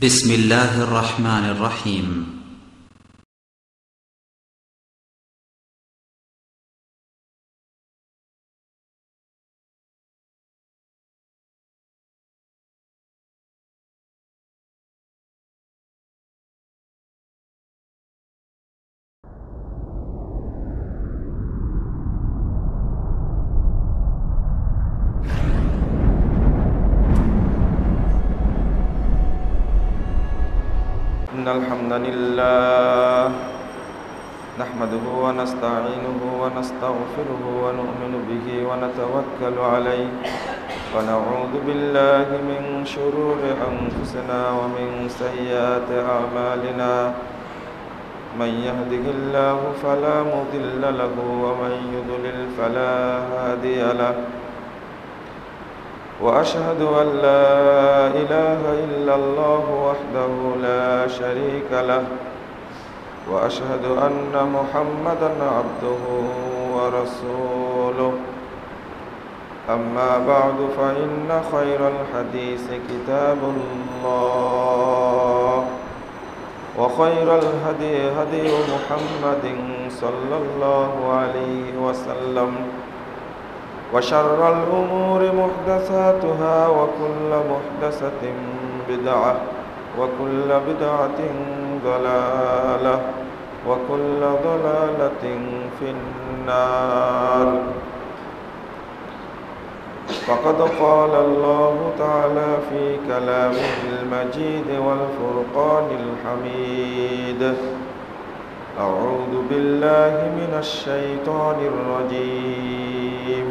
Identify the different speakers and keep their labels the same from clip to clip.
Speaker 1: بسم الله الرحمن الرحيم
Speaker 2: إن الحمد لله نحمده ونستعينه ونستغفره ونؤمن به ونتوكل عليه ونعوذ بالله من شرور أنفسنا ومن سيئات أعمالنا من يهده الله فلا مضل له ومن يضلل فلا هادي له وأشهد أن لا إله إلا الله وحده لا شريك له وأشهد أن محمدًا عبده ورسوله أما بعد فإن خير الحديث كتاب الله وخير الهدي هدي محمد صلى الله عليه وسلم وشر الأمور محدثاتها وكل محدثة بدعة وكل بدعة ضلالة وكل ضلالة في النار فقد قال الله تعالى في كلامه المجيد والفرقان الحميد أعوذ بالله من الشيطان الرجيم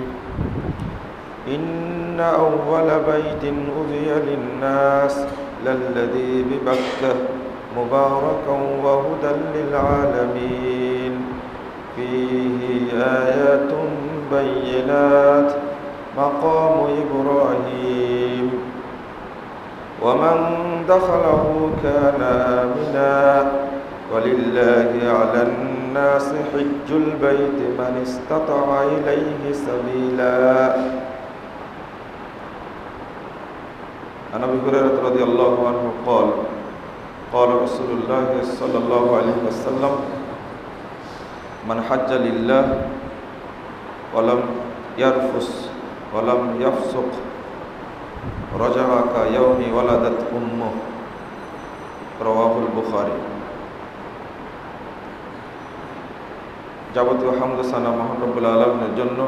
Speaker 2: إن أول بيت أذي للناس للذي ببكة مباركا وهدى للعالمين فيه آيات بينات مقام إبراهيم ومن دخله كان آمنا ولله على الناس حج البيت من استطاع إليه سبيلا عن أبي هريرة رضي الله عنه قال رسول الله صلى الله عليه وسلم من حج لله ولم يرفث ولم يفسق رجع كيوم ولدت أمه رواه البخاري যাবতীয় হামদ সানা মহান রব্বুল আলামিনের জন্য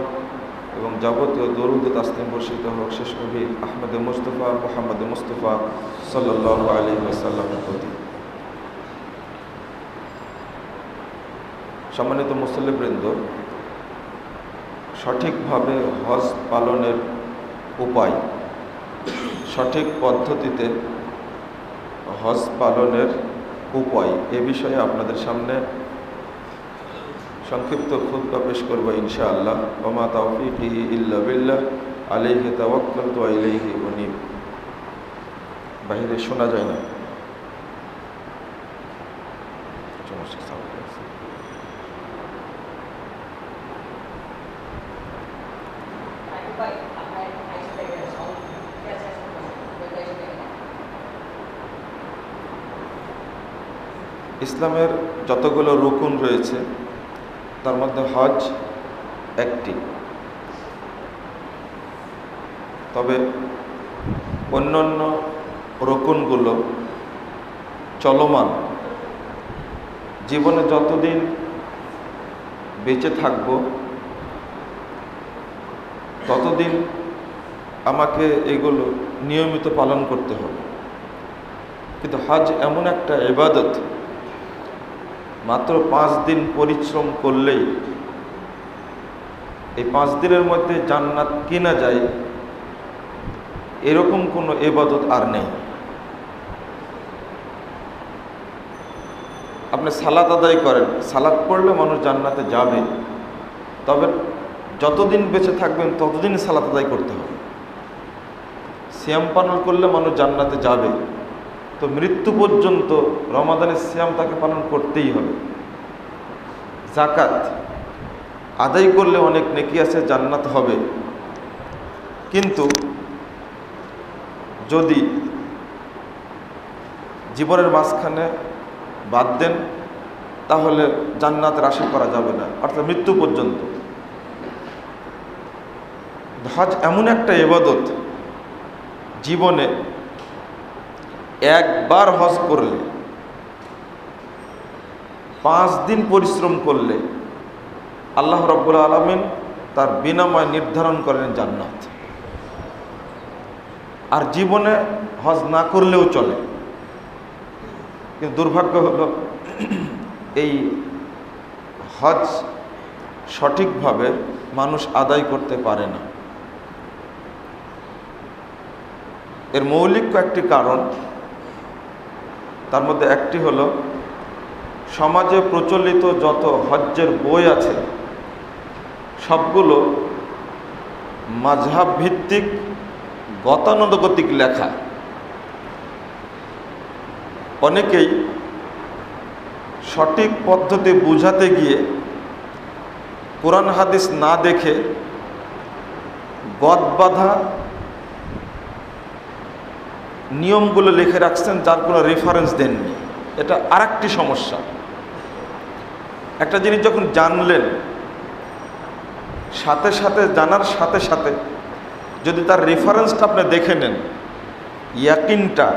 Speaker 2: এবং যাবতীয় দরুদ তাসলিম বর্ষিত হোক শেষ নবী আহমদ মুস্তাফা মুহাম্মদ মুস্তাফা সাল্লাল্লাহু আলাইহি ওয়াসাল্লামের প্রতি। সম্মানিত মুসল্লিবৃন্দ, সঠিকভাবে হজ পালনের উপায়, সঠিক পদ্ধতিতে হজ পালনের উপায় এ বিষয়ে আপনাদের সামনে সংক্ষিপ্ত খুতবা পেশ করব ইনশাআল্লাহ। ওমা তাওফীকি ইল্লা বিল্লাহ আলাইহি তাওয়াক্কালতু ওয়া ইলাইহি উনীব। বাহিরে শোনা যায় না। ইসলামের যতগুলো রুকুন রয়েছে তার মধ্যে হজ একটি, তবে অন্যান্য রকুনগুলো চলমান। জীবনে যতদিন বেঁচে থাকব ততদিন আমাকে এগুলো নিয়মিত পালন করতে হবে। কিন্তু হজ এমন একটা ইবাদত, মাত্র 5 দিন পরিশ্রম করলেই এই 5 দিনের মধ্যে জান্নাত কিনা যায়, এরকম কোনো ইবাদত আর নেই। আপনি সালাত আদায় করেন, সালাত পড়লে মানুষ জান্নাতে যাবে, তবে যতদিন বেঁচে থাকবেন ততদিন সালাত আদায় করতে হবে। সিয়াম পালন করলে মানুষ জান্নাতে যাবে, তো মৃত্যু পর্যন্ত রমাদানের সিয়াম তাকে পালন করতেই হবে। যাকাত আদায় করলে অনেক নেকি আছে, জান্নাত হবে। কিন্তু যদি জীবনের মাঝখানে বাদ দেন, তাহলে জান্নাতের আশা করা যাবে না, অর্থাৎ মৃত্যু পর্যন্ত। হজ এমন একটা ইবাদত, জীবনে একবার হজ করলে 5 দিন পরিশ্রম করলে আল্লাহ রাব্বুল আলামিন তার বিনিময় নির্ধারণ করেন জান্নাত। আর জীবনে হজ না করলেও চলে, কিন্তু দুর্ভাগ্য হলো এই হজ সঠিকভাবে মানুষ আদায় করতে পারে না। এর মৌলিক কয়েকটি কারণ, তার মধ্যে একটি হলো সমাজে প্রচলিত যত হজ্জের বই আছে সবগুলো মাযহাব ভিত্তিক গতানুগতিক লেখা। অনেকেই সঠিক পদ্ধতি বুঝাতে গিয়ে কোরআন হাদিস না দেখে গদ বাঁধা নিয়মগুলো লিখে রাখছেন, যার কোনো রেফারেন্স দেননি। এটা আরেকটি সমস্যা। একটা জিনিস যখন জানলেন, সাথে সাথে জানার সাথে সাথে যদি তার রেফারেন্সটা আপনি দেখে নেন, ইয়াকিনটা,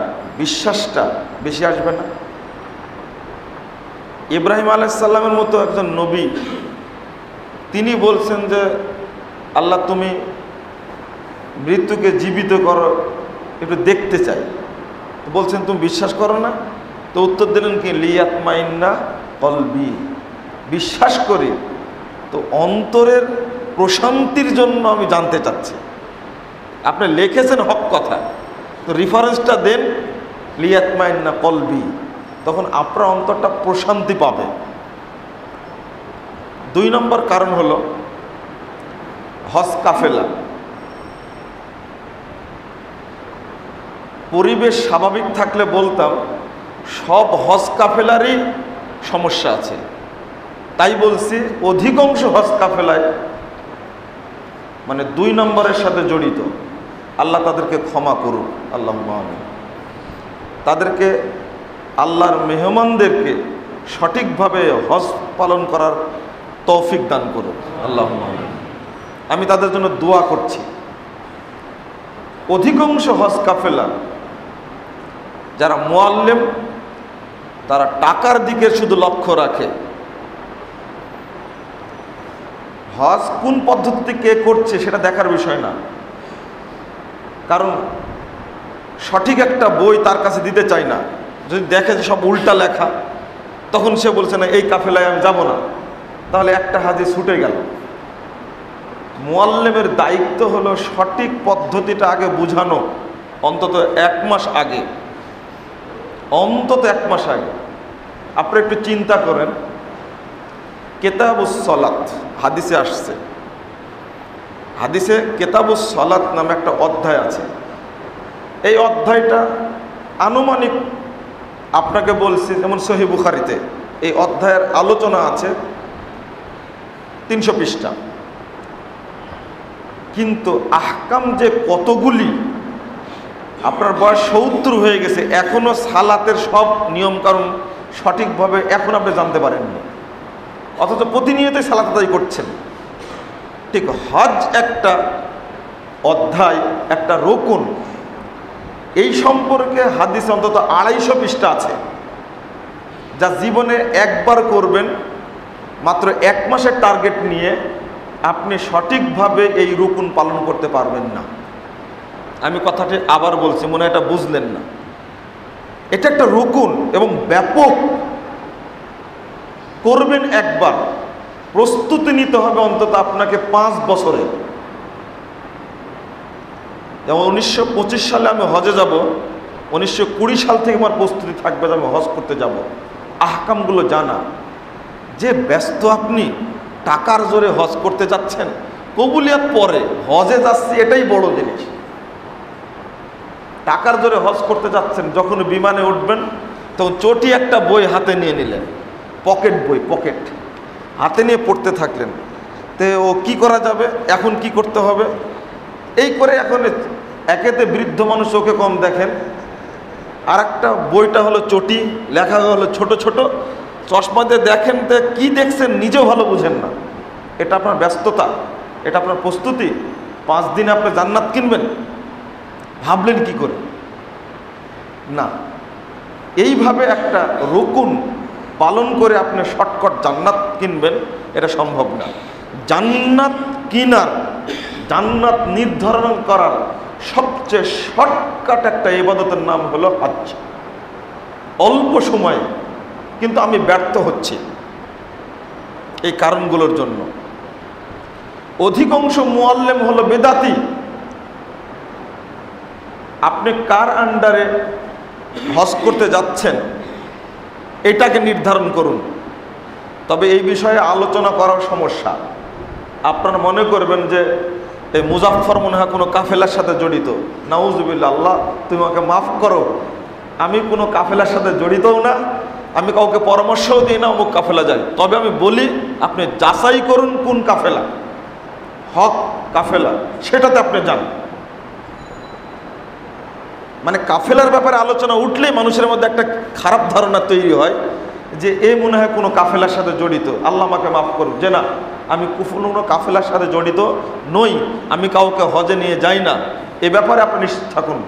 Speaker 2: বিশ্বাসটা বেশি আসবে না? ইব্রাহিম আলাইহিস সালামের মতো একজন নবী, তিনি বলছেন যে আল্লাহ তুমি মৃত্যুকে জীবিত করো, একটু দেখতে চাই। তো বলছেন তুমি বিশ্বাস করো না? তো উত্তর দিলেন কি, লিয়াতমাইন্না কলবি, বিশ্বাস করি, তো অন্তরের প্রশান্তির জন্য আমি জানতে চাচ্ছি। আপনি লিখেছেন হক কথা, তো রেফারেন্সটা দেন, লিয়াতমাইন্না কলবি, তখন আপনার অন্তরটা প্রশান্তি পাবে। 2 নম্বর কারণ হলো হজ কাফেলা। পরিবেশ স্বাভাবিক থাকলে বলতাম সব হজ কাফেলারই সমস্যা আছে, তাই বলছি অধিকাংশ হজ কাফেলায় মানে 2 নম্বরের সাথে জড়িত। আল্লাহ তাদেরকে ক্ষমা করুন, আল্লাহুম্মা আমিন। তাদেরকে, আল্লাহর মেহমানদেরকে সঠিকভাবে হজ পালন করার তৌফিক দান করুন, আল্লাহুম্মা আমিন। আমি তাদের জন্য দোয়া করছি। অধিকাংশ হজ কাফেলা যারা মুআল্লিম, তারা টাকার দিকে শুধু লক্ষ্য রাখে। হজ কোন পদ্ধতিতে কে করছে সেটা দেখার বিষয় না, কারণ সঠিক একটা বই তার কাছে দিতে চায় না। যদি দেখে যে সব উল্টা লেখা, তখন সে বলছে না, এই কাফেলায় আমি যাব না, তাহলে একটা হাজি ছুটে গেল। মুআল্লিমের দায়িত্ব হলো সঠিক পদ্ধতিটা আগে বুঝানো, অন্তত 1 মাস আগে, অন্তত 1 মাস আগে। আপনি একটু চিন্তা করেন, কিতাবুস সালাত হাদিসে আসছে, হাদিসে কিতাবুস সালাত নামে একটা অধ্যায় আছে। এই অধ্যায়টা আনুমানিক, আপনাকে বলছি, যেমন সহিহ বুখারীতে এই অধ্যায়ের আলোচনা আছে 300 পৃষ্ঠা, কিন্তু আহকাম যে কতগুলি। আপনার বয়স 70 হয়ে গেছে, এখনো সালাতের সব নিয়মকানুন সঠিকভাবে এখন আপনি জানতে পারেননি, অথচ প্রতিনিয়তই সালাত আদায় করছেন। ঠিক হজ একটা অধ্যায়, একটা রকুন, এই সম্পর্কে হাদিস অন্তত 250 পৃষ্ঠা আছে, যা জীবনে একবার করবেন, মাত্র 1 মাসের টার্গেট নিয়ে আপনি সঠিকভাবে এই রুকুন পালন করতে পারবেন না। আমি কথাটি আবার বলছি, মনে হয় এটা বুঝলেন না। এটা একটা রুকুন এবং ব্যাপক, করবেন একবার, প্রস্তুতি নিতে হবে অন্তত আপনাকে 5 বছরে। যেমন 1925 সালে আমি হজে যাব, 1920 সাল থেকে আমার প্রস্তুতি থাকবে যে আমি হজ করতে যাব। আহকামগুলো জানা। যে ব্যস্ত আপনি, টাকার জোরে হজ করতে যাচ্ছেন, কবুলিয়াত পরে, হজে যাচ্ছি এটাই বড় জিনিস। টাকার জোরে হজ করতে যাচ্ছেন, যখন বিমানে উঠবেন তখন চটি একটা বই হাতে নিয়ে নিলেন, পকেট বই, পকেট হাতে নিয়ে পড়তে থাকলেন। তো ও কি করা যাবে, এখন কি করতে হবে, এই করে এখন একেতে বৃদ্ধ মানুষ ওকে কম দেখেন, আর একটা বইটা হলো চটি, লেখা হলো ছোট ছোট, চশমা দিয়ে দেখেন তো কী দেখছেন নিজেও ভালো বুঝেন না। এটা আপনার ব্যস্ততা, এটা আপনার প্রস্তুতি। 5 দিনে আপনি জান্নাত কিনবেন, ভাবলেন কি করে? না, এইভাবে একটা রুকুন পালন করে আপনি শর্টকাট জান্নাত কিনবেন, এটা সম্ভব না। জান্নাত কিনার, জান্নাত নির্ধারণ করার সবচেয়ে শর্টকাট একটা ইবাদতের নাম হলো হজ। অল্প সময়ে কিন্তু আমি ব্যর্থ হচ্ছি এই কারণগুলোর জন্য। অধিকাংশ মুআল্লিম হলো বেদাতি। আপনি কার আন্ডারে হজ করতে যাচ্ছেন এটাকে নির্ধারণ করুন। তবে এই বিষয়ে আলোচনা করার সমস্যা। আপনারা মনে করবেন যে এই মুজাফফর মনে হয় কোনো কাফেলার সাথে জড়িত। নাউজুবিল্লাহ, আল্লাহ তুমি আমাকে মাফ করো, আমি কোনো কাফেলার সাথে জড়িতও না, আমি কাউকে পরামর্শও দিই না অমুক কাফেলা যাই। তবে আমি বলি আপনি যাচাই করুন কোন কাফেলা হক কাফেলা, সেটাতে আপনি যান। মানে কাফেলার ব্যাপারে আলোচনা উঠলেই মানুষের মধ্যে একটা খারাপ ধারণা তৈরি হয় যে এ মনে হয় কোনো কাফেলার সাথে জড়িত। আল্লাহ আমাকে মাফ করুন, যে না, আমি কোনো কাফেলার সাথে জড়িত নই, আমি কাউকে হজে নিয়ে যাই না, এ ব্যাপারে আপনি নিশ্চিত থাকুন।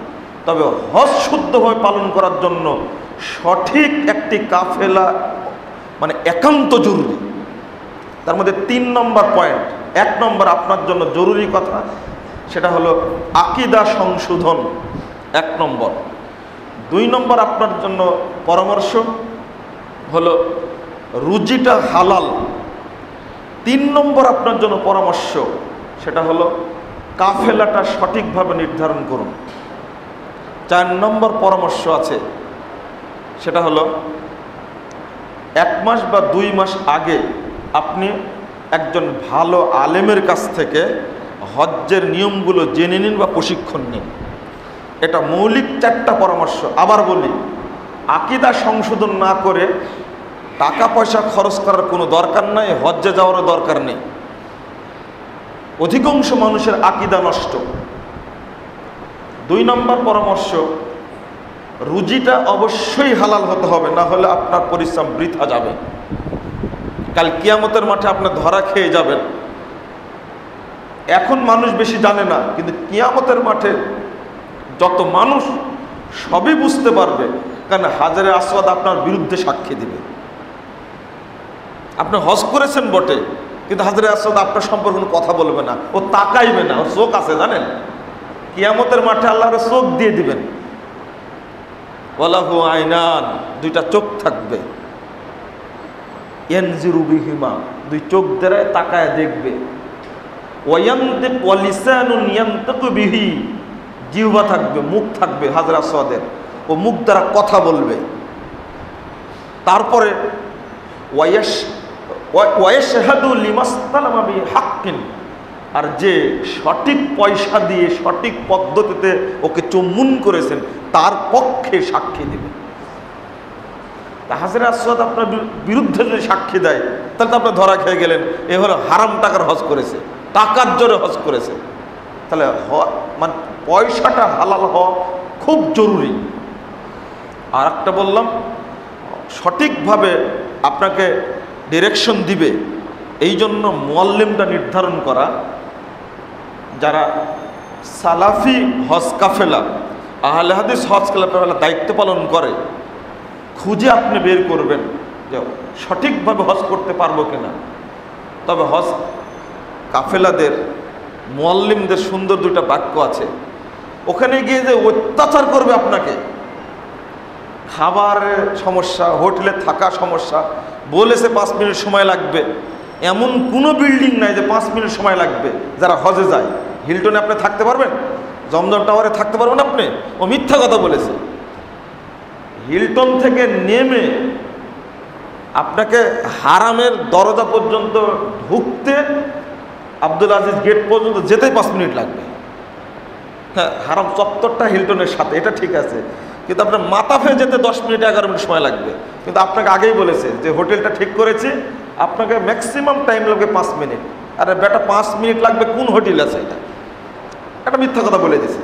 Speaker 2: তবে হজ শুদ্ধভাবে পালন করার জন্য সঠিক একটি কাফেলা মানে একান্ত জরুরি। তার মধ্যে 3 নম্বর পয়েন্ট। 1 নম্বর আপনার জন্য জরুরি কথা, সেটা হলো আকীদা সংশোধন, 1 নম্বর। 2 নম্বর আপনার জন্য পরামর্শ হলো রুজিটা হালাল। 3 নম্বর আপনার জন্য পরামর্শ, সেটা হলো কাফেলাটা সঠিকভাবে নির্ধারণ করুন। 4 নম্বর পরামর্শ আছে, সেটা হলো 1 মাস বা 2 মাস আগে আপনি একজন ভালো আলেমের কাছ থেকে হজ্জের নিয়মগুলো জেনে নিন বা প্রশিক্ষণ নিন। এটা মৌলিক 4টা পরামর্শ। আবার বলি, আকীদা সংশোধন না করে টাকা পয়সা খরচ করার কোনো দরকার নাই, হজ্জে যাওয়ারও দরকার নেই। অধিকাংশ মানুষের আকীদা নষ্ট। 2 নম্বর পরামর্শ, রুজিটা অবশ্যই হালাল হতে হবে, না হলে আপনার পরিশ্রম বৃথা যাবে। কাল কিয়ামতের মাঠে আপনি ধরা খেয়ে যাবেন। এখন মানুষ বেশি জানে না, কিন্তু কিয়ামতের মাঠে যত মানুষ সবই বুঝতে পারবে, কারণ হাজারে আসওয়াদ আপনার বিরুদ্ধে সাক্ষী দিবে। আপনি হজ করেছেন বটে, কিন্তু হাজারে আসওয়াদ আপনার সম্পর্কে কোনো কথা বলবে না, ও তাকাইবে না, ওর চোখ আছে জানেন। কিয়ামতের মাঠে আল্লাহর চোখ দিয়ে দিবেন। ওয়ালাহু আইনান, 2টা চোখ থাকবে। ইয়ানজিরু বিহিমা, 2 চোখ দ্বারা তাকায় দেখবে। ওয়ায়ানতিক ওয়া লিসানুন ইয়ানতিকু বিহি, জিহ্বা থাকবে, মুখ থাকবে হাজরা আসওয়াদের, ও মুখ দ্বারা কথা বলবে। তারপরে ওয়ায়াশহাদু লিমাসতালামা বিহাক্কিন, আর যে সঠিক পয়সা দিয়ে সঠিক পদ্ধতিতে ওকে চুম্বন করেছেন তার পক্ষে সাক্ষী দেবে। হাজরা আসওয়াদ আপনার বিরুদ্ধে যদি সাক্ষী দেয় তাহলে তো আপনি ধরা খেয়ে গেলেন, এ হলো হারাম টাকার হজ করেছে, টাকার জোরে হজ করেছে। তাহলে মানে পয়সাটা হালাল হওয়া খুব জরুরি। আর একটা বললাম, সঠিকভাবে আপনাকে ডিরেকশন দিবে, এই জন্য মুআল্লিমটা নির্ধারণ করা। যারা সালাফি হজ কাফেলা, আহলে হাদিস হজ কাফেলা দায়িত্ব পালন করে, খুঁজে আপনি বের করবেন যে সঠিকভাবে হজ করতে পারবো কিনা। তবে হজ কাফেলাদের মুআল্লিমদের সুন্দর 2টা বাক্য আছে। ওখানে গিয়ে যে অত্যাচার করবে আপনাকে, খাবারের সমস্যা, হোটেলে থাকা সমস্যা, বলেছে 5 মিনিট সময় লাগবে, এমন কোনো বিল্ডিং নাই যে 5 মিনিট সময় লাগবে। যারা হজে যায়, হিলটনে আপনি থাকতে পারবেন, জমজম টাওয়ারে থাকতে পারবেন আপনি? ও মিথ্যা কথা বলেছে। হিলটন থেকে নেমে আপনাকে হারামের দরজা পর্যন্ত ঢুকতে, আব্দুল আজিজ গেট পর্যন্ত যেতেই 5 মিনিট লাগবে। হ্যাঁ, হারাম চত্বরটা হিলটনের সাথে, এটা ঠিক আছে, কিন্তু আপনার মাতাফে যেতে 10 মিনিট 11 মিনিট সময় লাগবে। কিন্তু আপনাকে আগেই বলেছে যে হোটেলটা ঠিক করেছি, আপনাকে ম্যাক্সিমাম টাইম লাগবে 5 মিনিট। আরে বেটা, 5 মিনিট লাগবে কোন হোটেল আছে? এটা একটা মিথ্যা কথা বলে দিছে।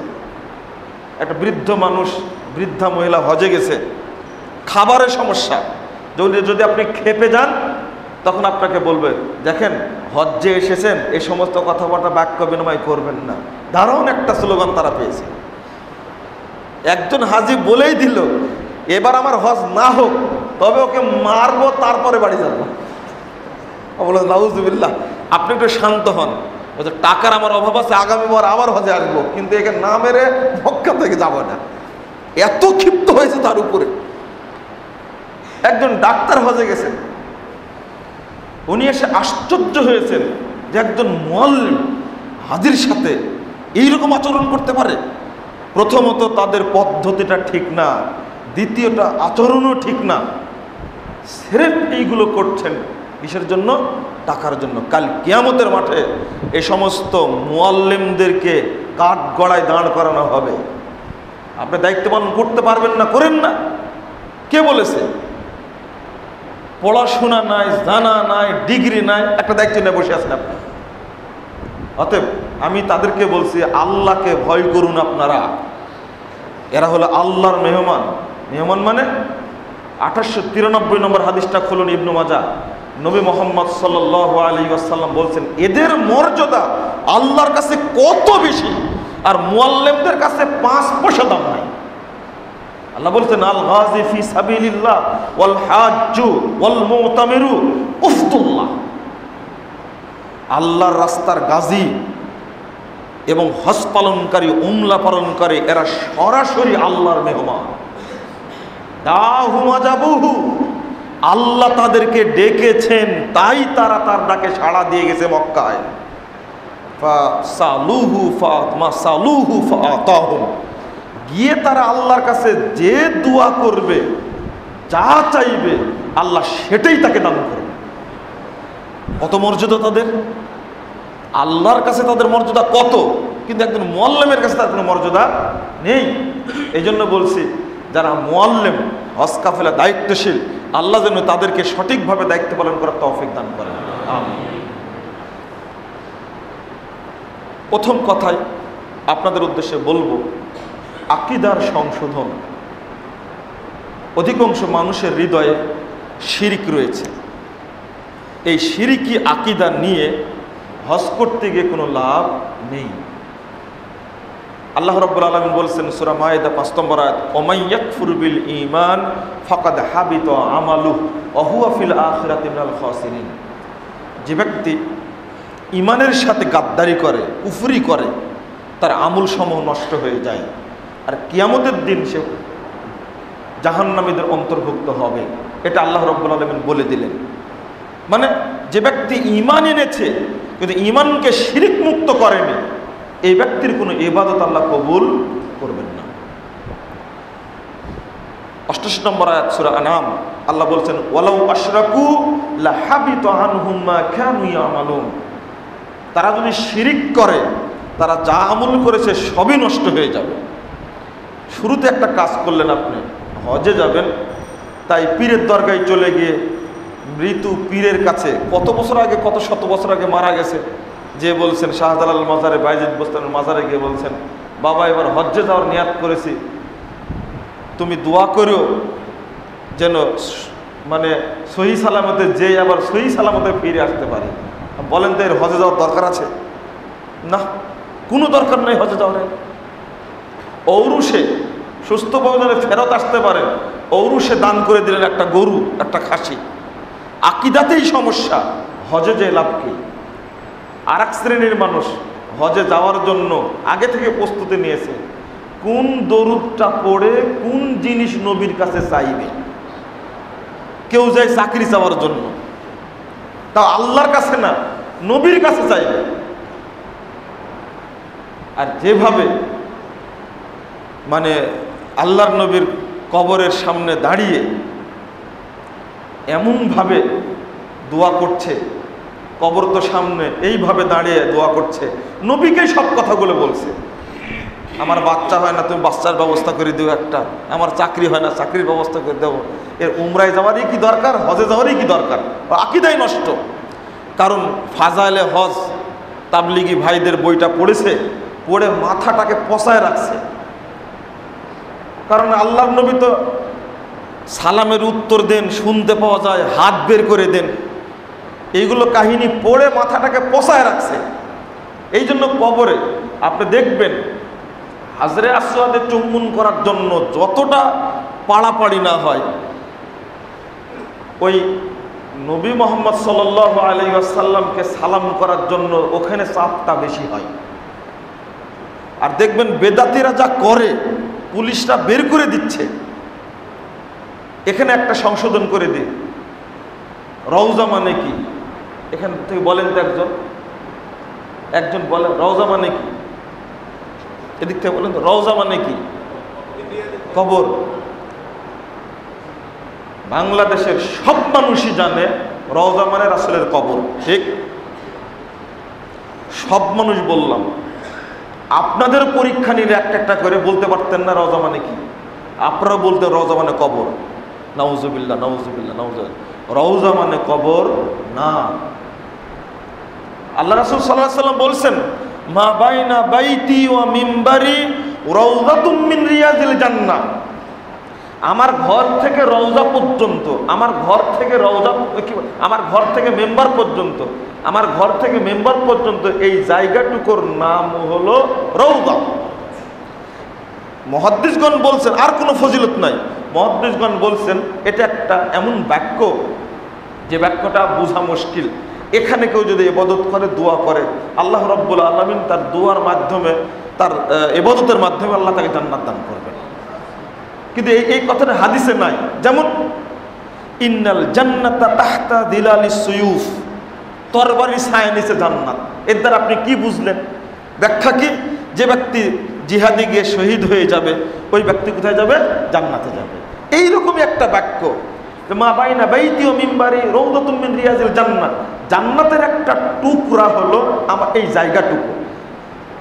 Speaker 2: একটা বৃদ্ধ মানুষ, বৃদ্ধা মহিলা হজে গেছে, খাবারের সমস্যা, যদি আপনি খেপে যান তখন আপনাকে বলবে দেখেন হজ্জে এসেছেন, এই সমস্ত কথাবার্তা বাক্য বিনিময় করবেন না। দারুণ একটা স্লোগান তারা পেয়েছে। একজন হাজি বলেই দিল এবার আমার হজ না হোক, তবে ওকে মারবো, তারপরে বাড়ি যাবো। বলে নাউজুবিল্লাহ, আপনি একটু শান্ত হন, বলছে টাকার আমার অভাব আছে, আগামী বার আবার হজে আসবো, কিন্তু একে না মেরে মক্কা থেকে যাবো না। এত ক্ষিপ্ত হয়েছে তার উপরে। একজন ডাক্তার হজে গেছেন, উনি এসে আশ্চর্য হয়েছেন যে একজন মুআল্লিম হাজির সাথে এইরকম আচরণ করতে পারে। প্রথমত তাদের পদ্ধতিটা ঠিক না, দ্বিতীয়টা আচরণও ঠিক না। সিরেফ এইগুলো করছেন কিসের জন্য? টাকার জন্য। কাল কিয়ামতের মাঠে এই সমস্ত মুআল্লিমদেরকে কাঠ গড়ায় দাঁড় করানো হবে। আপনি দায়িত্ব পালন করতে পারবেন না, করেন না। কে বলেছে? পড়াশোনা নাই, জানা নাই, ডিগ্রি নাই, একটা দায়িত্ব নিয়ে বসে আছেন আপনি। অতএব আমি তাদেরকে বলছি আল্লাহকে ভয় করুন আপনারা। এরা হলো আল্লাহর মেহমান। মেহমান মানে 2893 নম্বর হাদিসটা খুলুন, ইবনু মাজাহ। নবী মুহাম্মদ সাল্লাল্লাহু আলাইহি ওয়াসাল্লাম বলছেন এদের মর্যাদা আল্লাহর কাছে কত বেশি, আর মুআল্লিমদের কাছে 5 পয়সা দাম নাই। আল্লাহ বলছেন আল গাজি ফি সাবিলিল্লাহ ওয়াল হাজ্জু ওয়াল মুতামিরু উফতুল্লাহ। আল্লাহর রাস্তার গাজী এবং হজ পালনকারী, উমরা পালনকারী এরা সরাসরি আল্লাহর মেহমান। দাহুমা যাবুহু, আল্লাহ তাদেরকে ডেকেছেন, তাই তারা তার ডাকে সাড়া দিয়ে গেছে মক্কায়। ফাসালুহু ফামাসালুহু ফাআতাহুম, গিয়ে তারা আল্লাহর কাছে যে দোয়া করবে, যা চাইবে আল্লাহ সেটাই তাকে দান করবে। কত মর্যাদা তাদের! আল্লাহর কাছে তাদের মর্যাদা কত, কিন্তু একজন মুআল্লিমের কাছে তার কোনো মর্যাদা নেই। এই জন্য বলছি যারা মুআল্লিম, হজ কাফেলা দায়িত্বশীল, আল্লাহ যেন তাদেরকে সঠিকভাবে দায়িত্ব পালন করার তৌফিক দান করেন। আমিন। প্রথম কথাই আপনাদের উদ্দেশ্যে বলবো, আকীদার সংশোধন। অধিকাংশ মানুষের হৃদয়ে শিরিক রয়েছে। এই শিরিকি আকীদা নিয়ে হজ করতে গিয়ে কোনো লাভ নেই। আল্লাহ রাব্বুল আলামিন বলছেন সূরা মায়েদা 5 নম্বর আয়াত, ওমাই ইয়াকফুর বিল ঈমান ফাকাদ হাবিতা আমালুহু ওয়া হুয়া ফিল আখিরাতি মিনাল খাসিরিন। যে ব্যক্তি ঈমানের সাথে গাদ্দারি করে, কুফরি করে, তার আমল সমূহ নষ্ট হয়ে যায়, আর কিয়ামতের দিন সে জাহান্নামীদের অন্তর্ভুক্ত হবে। এটা আল্লাহ রাব্বুল আলামিন বলে দিলেন। মানে যে ব্যক্তি ঈমান এনেছে কিন্তু ঈমানকে শিরিক মুক্ত করেনি, এই ব্যক্তির কোনো ইবাদত আল্লাহ কবুল করবেন না। 88 নম্বর আয়াত সূরা আনাম, আল্লাহ বলছেন ওয়ালাউ আশরাকু লাহাবিতা আনহুম মা কানু ইয়ামালুন। তারা যদি শিরিক করে, তারা যা আমল করেছে সবই নষ্ট হয়ে যাবে। শুরুতে একটা কাজ করলেন, আপনি হজে যাবেন, তাই পীরের দরগায় চলে গিয়ে মৃত্যু পীরের কাছে কত বছর আগে, কত শত বছর আগে মারা গেছে, যে বলছেন শাহজালাল মাজারে, বাইজিদ বোস্তানের মাজারে গিয়ে বলছেন বাবা এবার হজ্জে যাওয়ার নিয়াত করেছি, তুমি দোয়া করো যেন মানে সহি সালামতে যে আবার সহি সালামতে ফিরে আসতে পারে। বলেন তো এর হজে যাওয়ার দরকার আছে? না, কোনো দরকার নেই হজে যাওয়ার। ঔরুষে সুস্থভাবে যেন ফেরত আসতে পারে, ঔরুষে দান করে দিলেন একটা গরু, একটা খাসি। আকীদাতেই সমস্যা, হজে যে লাভ কি? আর এক শ্রেণীর মানুষ হজে যাওয়ার জন্য আগে থেকে প্রস্তুতি নিয়েছে, কোন দরুদটা পড়ে কোন জিনিস নবীর কাছে চাইবে। কেউ যায় চাকরি চাওয়ার জন্য, তাও আল্লাহর কাছে না, নবীর কাছে চাইবে। আর যেভাবে মানে আল্লাহর নবীর কবরের সামনে দাঁড়িয়ে এমনভাবে দোয়া করছে, কবর তো সামনে, এইভাবে দাঁড়িয়ে দোয়া করছে, নবীকে সব কথাগুলো বলছে। আমার বাচ্চা হয় না, তুমি বাচ্চার ব্যবস্থা করে দিও একটা, আমার চাকরি হয় না, চাকরির ব্যবস্থা করে দেবো। এর উমরায় যাওয়ারই কি দরকার, হজে যাওয়ারই কি দরকার? আকীদাই নষ্ট। কারণ ফাজাইলে হজ তাবলিগি ভাইদের বইটা পড়েছে, পড়ে মাথাটাকে পচায় রাখছে। কারণ আল্লাহর নবী তো সালামের উত্তর দেন, শুনতে পাওয়া যায়, হাত বের করে দেন, এইগুলো কাহিনী পড়ে মাথাটাকে পচায় রাখছে। এই জন্য কবরে আপনি দেখবেন হাজরে আসওয়াদে চুম্বন করার জন্য যতটা পাড়াপাড়ি না হয়, ওই নবী মোহাম্মদ সাল্লাল্লাহু আলাইহি ওয়াসাল্লামকে সালাম করার জন্য ওখানে চাপটা বেশি হয়। আর দেখবেন বেদাতিরা যা করে, পুলিশরা বের করে দিচ্ছে। এখানে একটা সংশোধন করে দিই, রওজা মানে কি? এখান থেকে বলেন তো একজন বলেন রওজা মানে কি? এদিক থেকে বলেন তো রওজা মানে কি? কবর। বাংলাদেশের সব মানুষই জানে রওজা মানে রাসূলের কবর, ঠিক? সব মানুষ বললাম, আপনাদের পরীক্ষা নিলে একটা করে বলতে পারতেন না রওজা মানে কি? আপনারা বলতেন রওজা মানে কবর। নাউজুবিল্লাহ, নাউজুবিল্লাহ, নাউজুবিল্লাহ। রওজা মানে কবর না। আল্লাহ রাসূল সাল্লাল্লাহু আলাইহি ওয়াসাল্লাম বলছেন, মা বাইনা বাইতি ওয়া মিম্বারি রাউযাতুম মিন রিয়াজিল জান্নাহ। আমার ঘর থেকে রওজা পর্যন্ত, আমার ঘর থেকে মেম্বার পর্যন্ত, আমার ঘর থেকে মেম্বার পর্যন্ত এই জায়গাটুকুর নাম হলো রওজা। মুহাদ্দিসগণ বলছেন, আর কোনো ফজিলত নাই, মুহাদ্দিসগণ বলছেন এটা একটা এমন বাক্য যে বাক্যটা বোঝা মুশকিল। এখানে কেউ যদি ইবাদত করে, দোয়া করে, আল্লাহ রাব্বুল আলামিন তার দোয়ার মাধ্যমে, তার ইবাদতের মাধ্যমে আল্লাহ তাকে জান্নাত দান করবেন। কিন্তু এই কথাটা হাদিসে নাই। যেমন ইন্নাল জান্নাতা তাহতা দিলালিস সুয়ুফ, তরবারির ছায়া নিচে জান্নাত। এর দ্বারা আপনি কি বুঝলেন? ব্যাখ্যা কি? যে ব্যক্তি জিহাদে গিয়ে শহীদ হয়ে যাবে, ওই ব্যক্তি কোথায় যাবে? জান্নাতে যাবে। এইরকমই একটা বাক্য, মা বাইনা বাইতি ওয়া মিম্বারি রাউযাতুম মিন রিয়াজিল জান্নাহ। জান্নাতের একটা টুকরা হলো আমার এই জায়গাটুকু।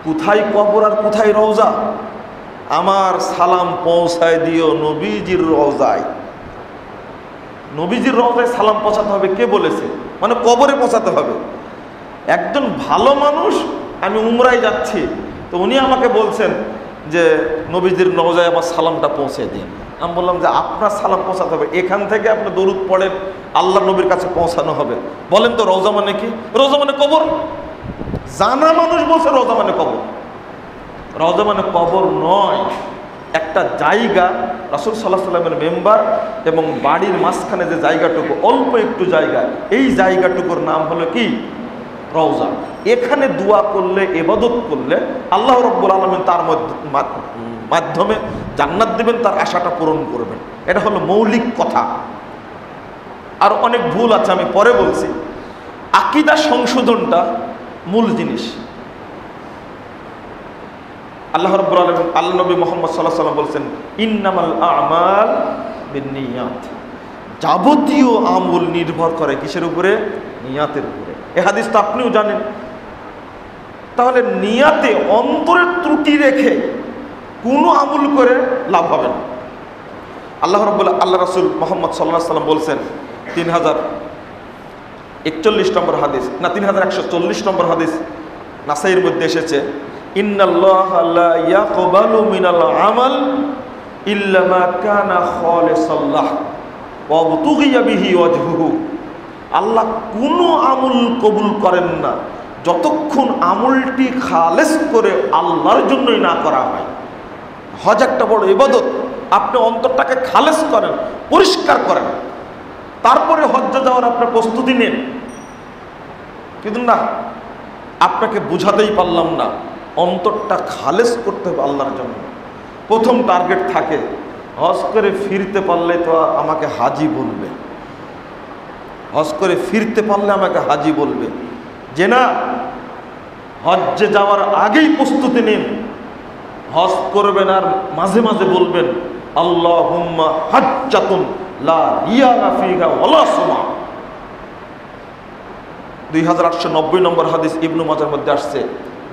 Speaker 2: কোথায় কবর আর কোথায় রওজা? আমার সালাম পৌঁছায় দিও নবীজির রওজায়। নবীজির রওজায় সালাম পৌঁছাতে হবে, কে বলেছে? মানে কবরে পৌঁছাতে হবে। একজন ভালো মানুষ, আমি উমরায় যাচ্ছি, তো উনি আমাকে বলছেন যে নবীজির রওজায় আমার সালামটা পৌঁছে দিন। আমি বললাম যে আপনার সালাম পৌঁছাতে হবে, এখান থেকে আপনি দরুদ পড়েন, আল্লাহ নবীর কাছে পৌঁছানো হবে। বলেন তো রওজা মানে কি? রওজা মানে কবর। জানা মানুষ বলছে রওজা মানে কবর। রওজা মানে কবর নয়, একটা জায়গা। রাসূল সাল্লাল্লাহু আলাইহি ওয়াসাল্লামের মেম্বার এবং বাড়ির মাঝখানে যে জায়গাটুকু, অল্প একটু জায়গা, এই জায়গাটুকুর নাম হলো কি? রওজা। এখানে দোয়া করলে, ইবাদত করলে আল্লাহ রাব্বুল আলামিন তার মাধ্যমে জান্নাত দিবেন, তার আশাটা পূরণ করবেন। এটা হলো মৌলিক কথা। আর অনেক ভুল আছে, আমি পরে বলছি। আকীদা সংশোধনটা মূল জিনিস। আল্লাহ রাব্বুল আলামিন, আল্লাহ নবী মুহাম্মদ সাল্লাল্লাহু আলাইহি ওয়াসাল্লাম বলছেন, ইন্নামাল আ'মাল বিন্নিয়াত। যাবতীয় আমল নির্ভর করে কিসের উপরে? নিয়াতের উপরে। এই হাদিস তো আপনিও জানেন। তাহলে নিয়াতে অন্তরের ত্রুটি রেখে কোনো আমল করে লাভ হবে না। আল্লাহ রাসূল মুহাম্মদ সাল্লাল্লাহু আলাইহি ওয়াসাল্লাম বলছেন, 3041 নম্বর হাদিস, না 3140 নম্বর হাদিস নাসাইর মধ্যে এসেছে, ইন্নাল্লাহা লা ইয়াকবালু মিনাল আমাল ইল্লা মা কানা খালিসাল্লাহ ওয়া বুতুগিয়া বিহি ওয়াজহুহু। আল্লাহ কোনো আমল কবুল করেন না যতক্ষণ আমলটি খালেস করে আল্লাহর জন্যই না করা হয়। হজ একটা বড় ইবাদত, আপনি অন্তরটাকে খালেস করেন, পরিষ্কার করেন, তারপরে হজ্জে যাওয়ার আপনার প্রস্তুতি নেন। কিন্তু না, আপনাকে বুঝাতেই পারলাম না, অন্তরটা খালেস করতে হবে আল্লাহর জন্য। প্রথম টার্গেট থাকে, হজ করে ফিরতে পারলে তো আমাকে হাজি বলবে, হজ করে ফিরতে পারলে আমাকে হাজি বলবে। যে না, হজ্জে যাওয়ার আগেই প্রস্তুতি নিন, হজ করবেন আর মাঝে মাঝে বলবেন আল্লাহুম্মা হাজ্জাতুন লা রিয়া ফিহা ওয়ালা সুমা। 2890 নম্বর হাদিস ইবনু মাজার মধ্যে আসছে,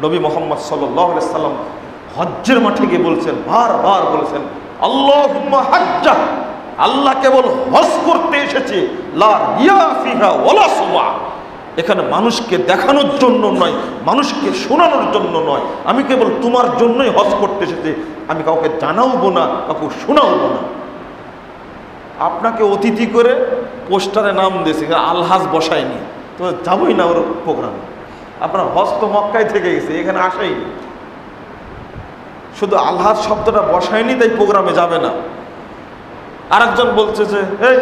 Speaker 2: নবী মুহাম্মদ সাল্লাল্লাহু আলাইহি সাল্লাম হজ্জের মাঠে গিয়ে বলছেন, বারবার বলছেন আল্লাহুম্মা হাজ্জা, আল্লাহ কেবল হজ করতে এসেছে, লা রিয়া ফিহা ওয়ালা সুমা। এখানে মানুষকে দেখানোর জন্য নয়, মানুষকে শোনানোর জন্য নয়, আমি কেবল তোমার জন্যই হজ করতে এসেছি, আমি কাউকে জানাবো না, কাউকে শোনাবো না। আপনাকে অতিথি করে পোস্টারে নাম দিয়েছে, আলহাজ বসায়নি, তো যাবই না ওর প্রোগ্রামে। আপনার হজ তো মক্কায় থেকে গেছে, এখানে আসাইনি, শুধু আলহাজ শব্দটা বসায়নি তাই প্রোগ্রামে যাবে না। আরেকজন বলছে যে এই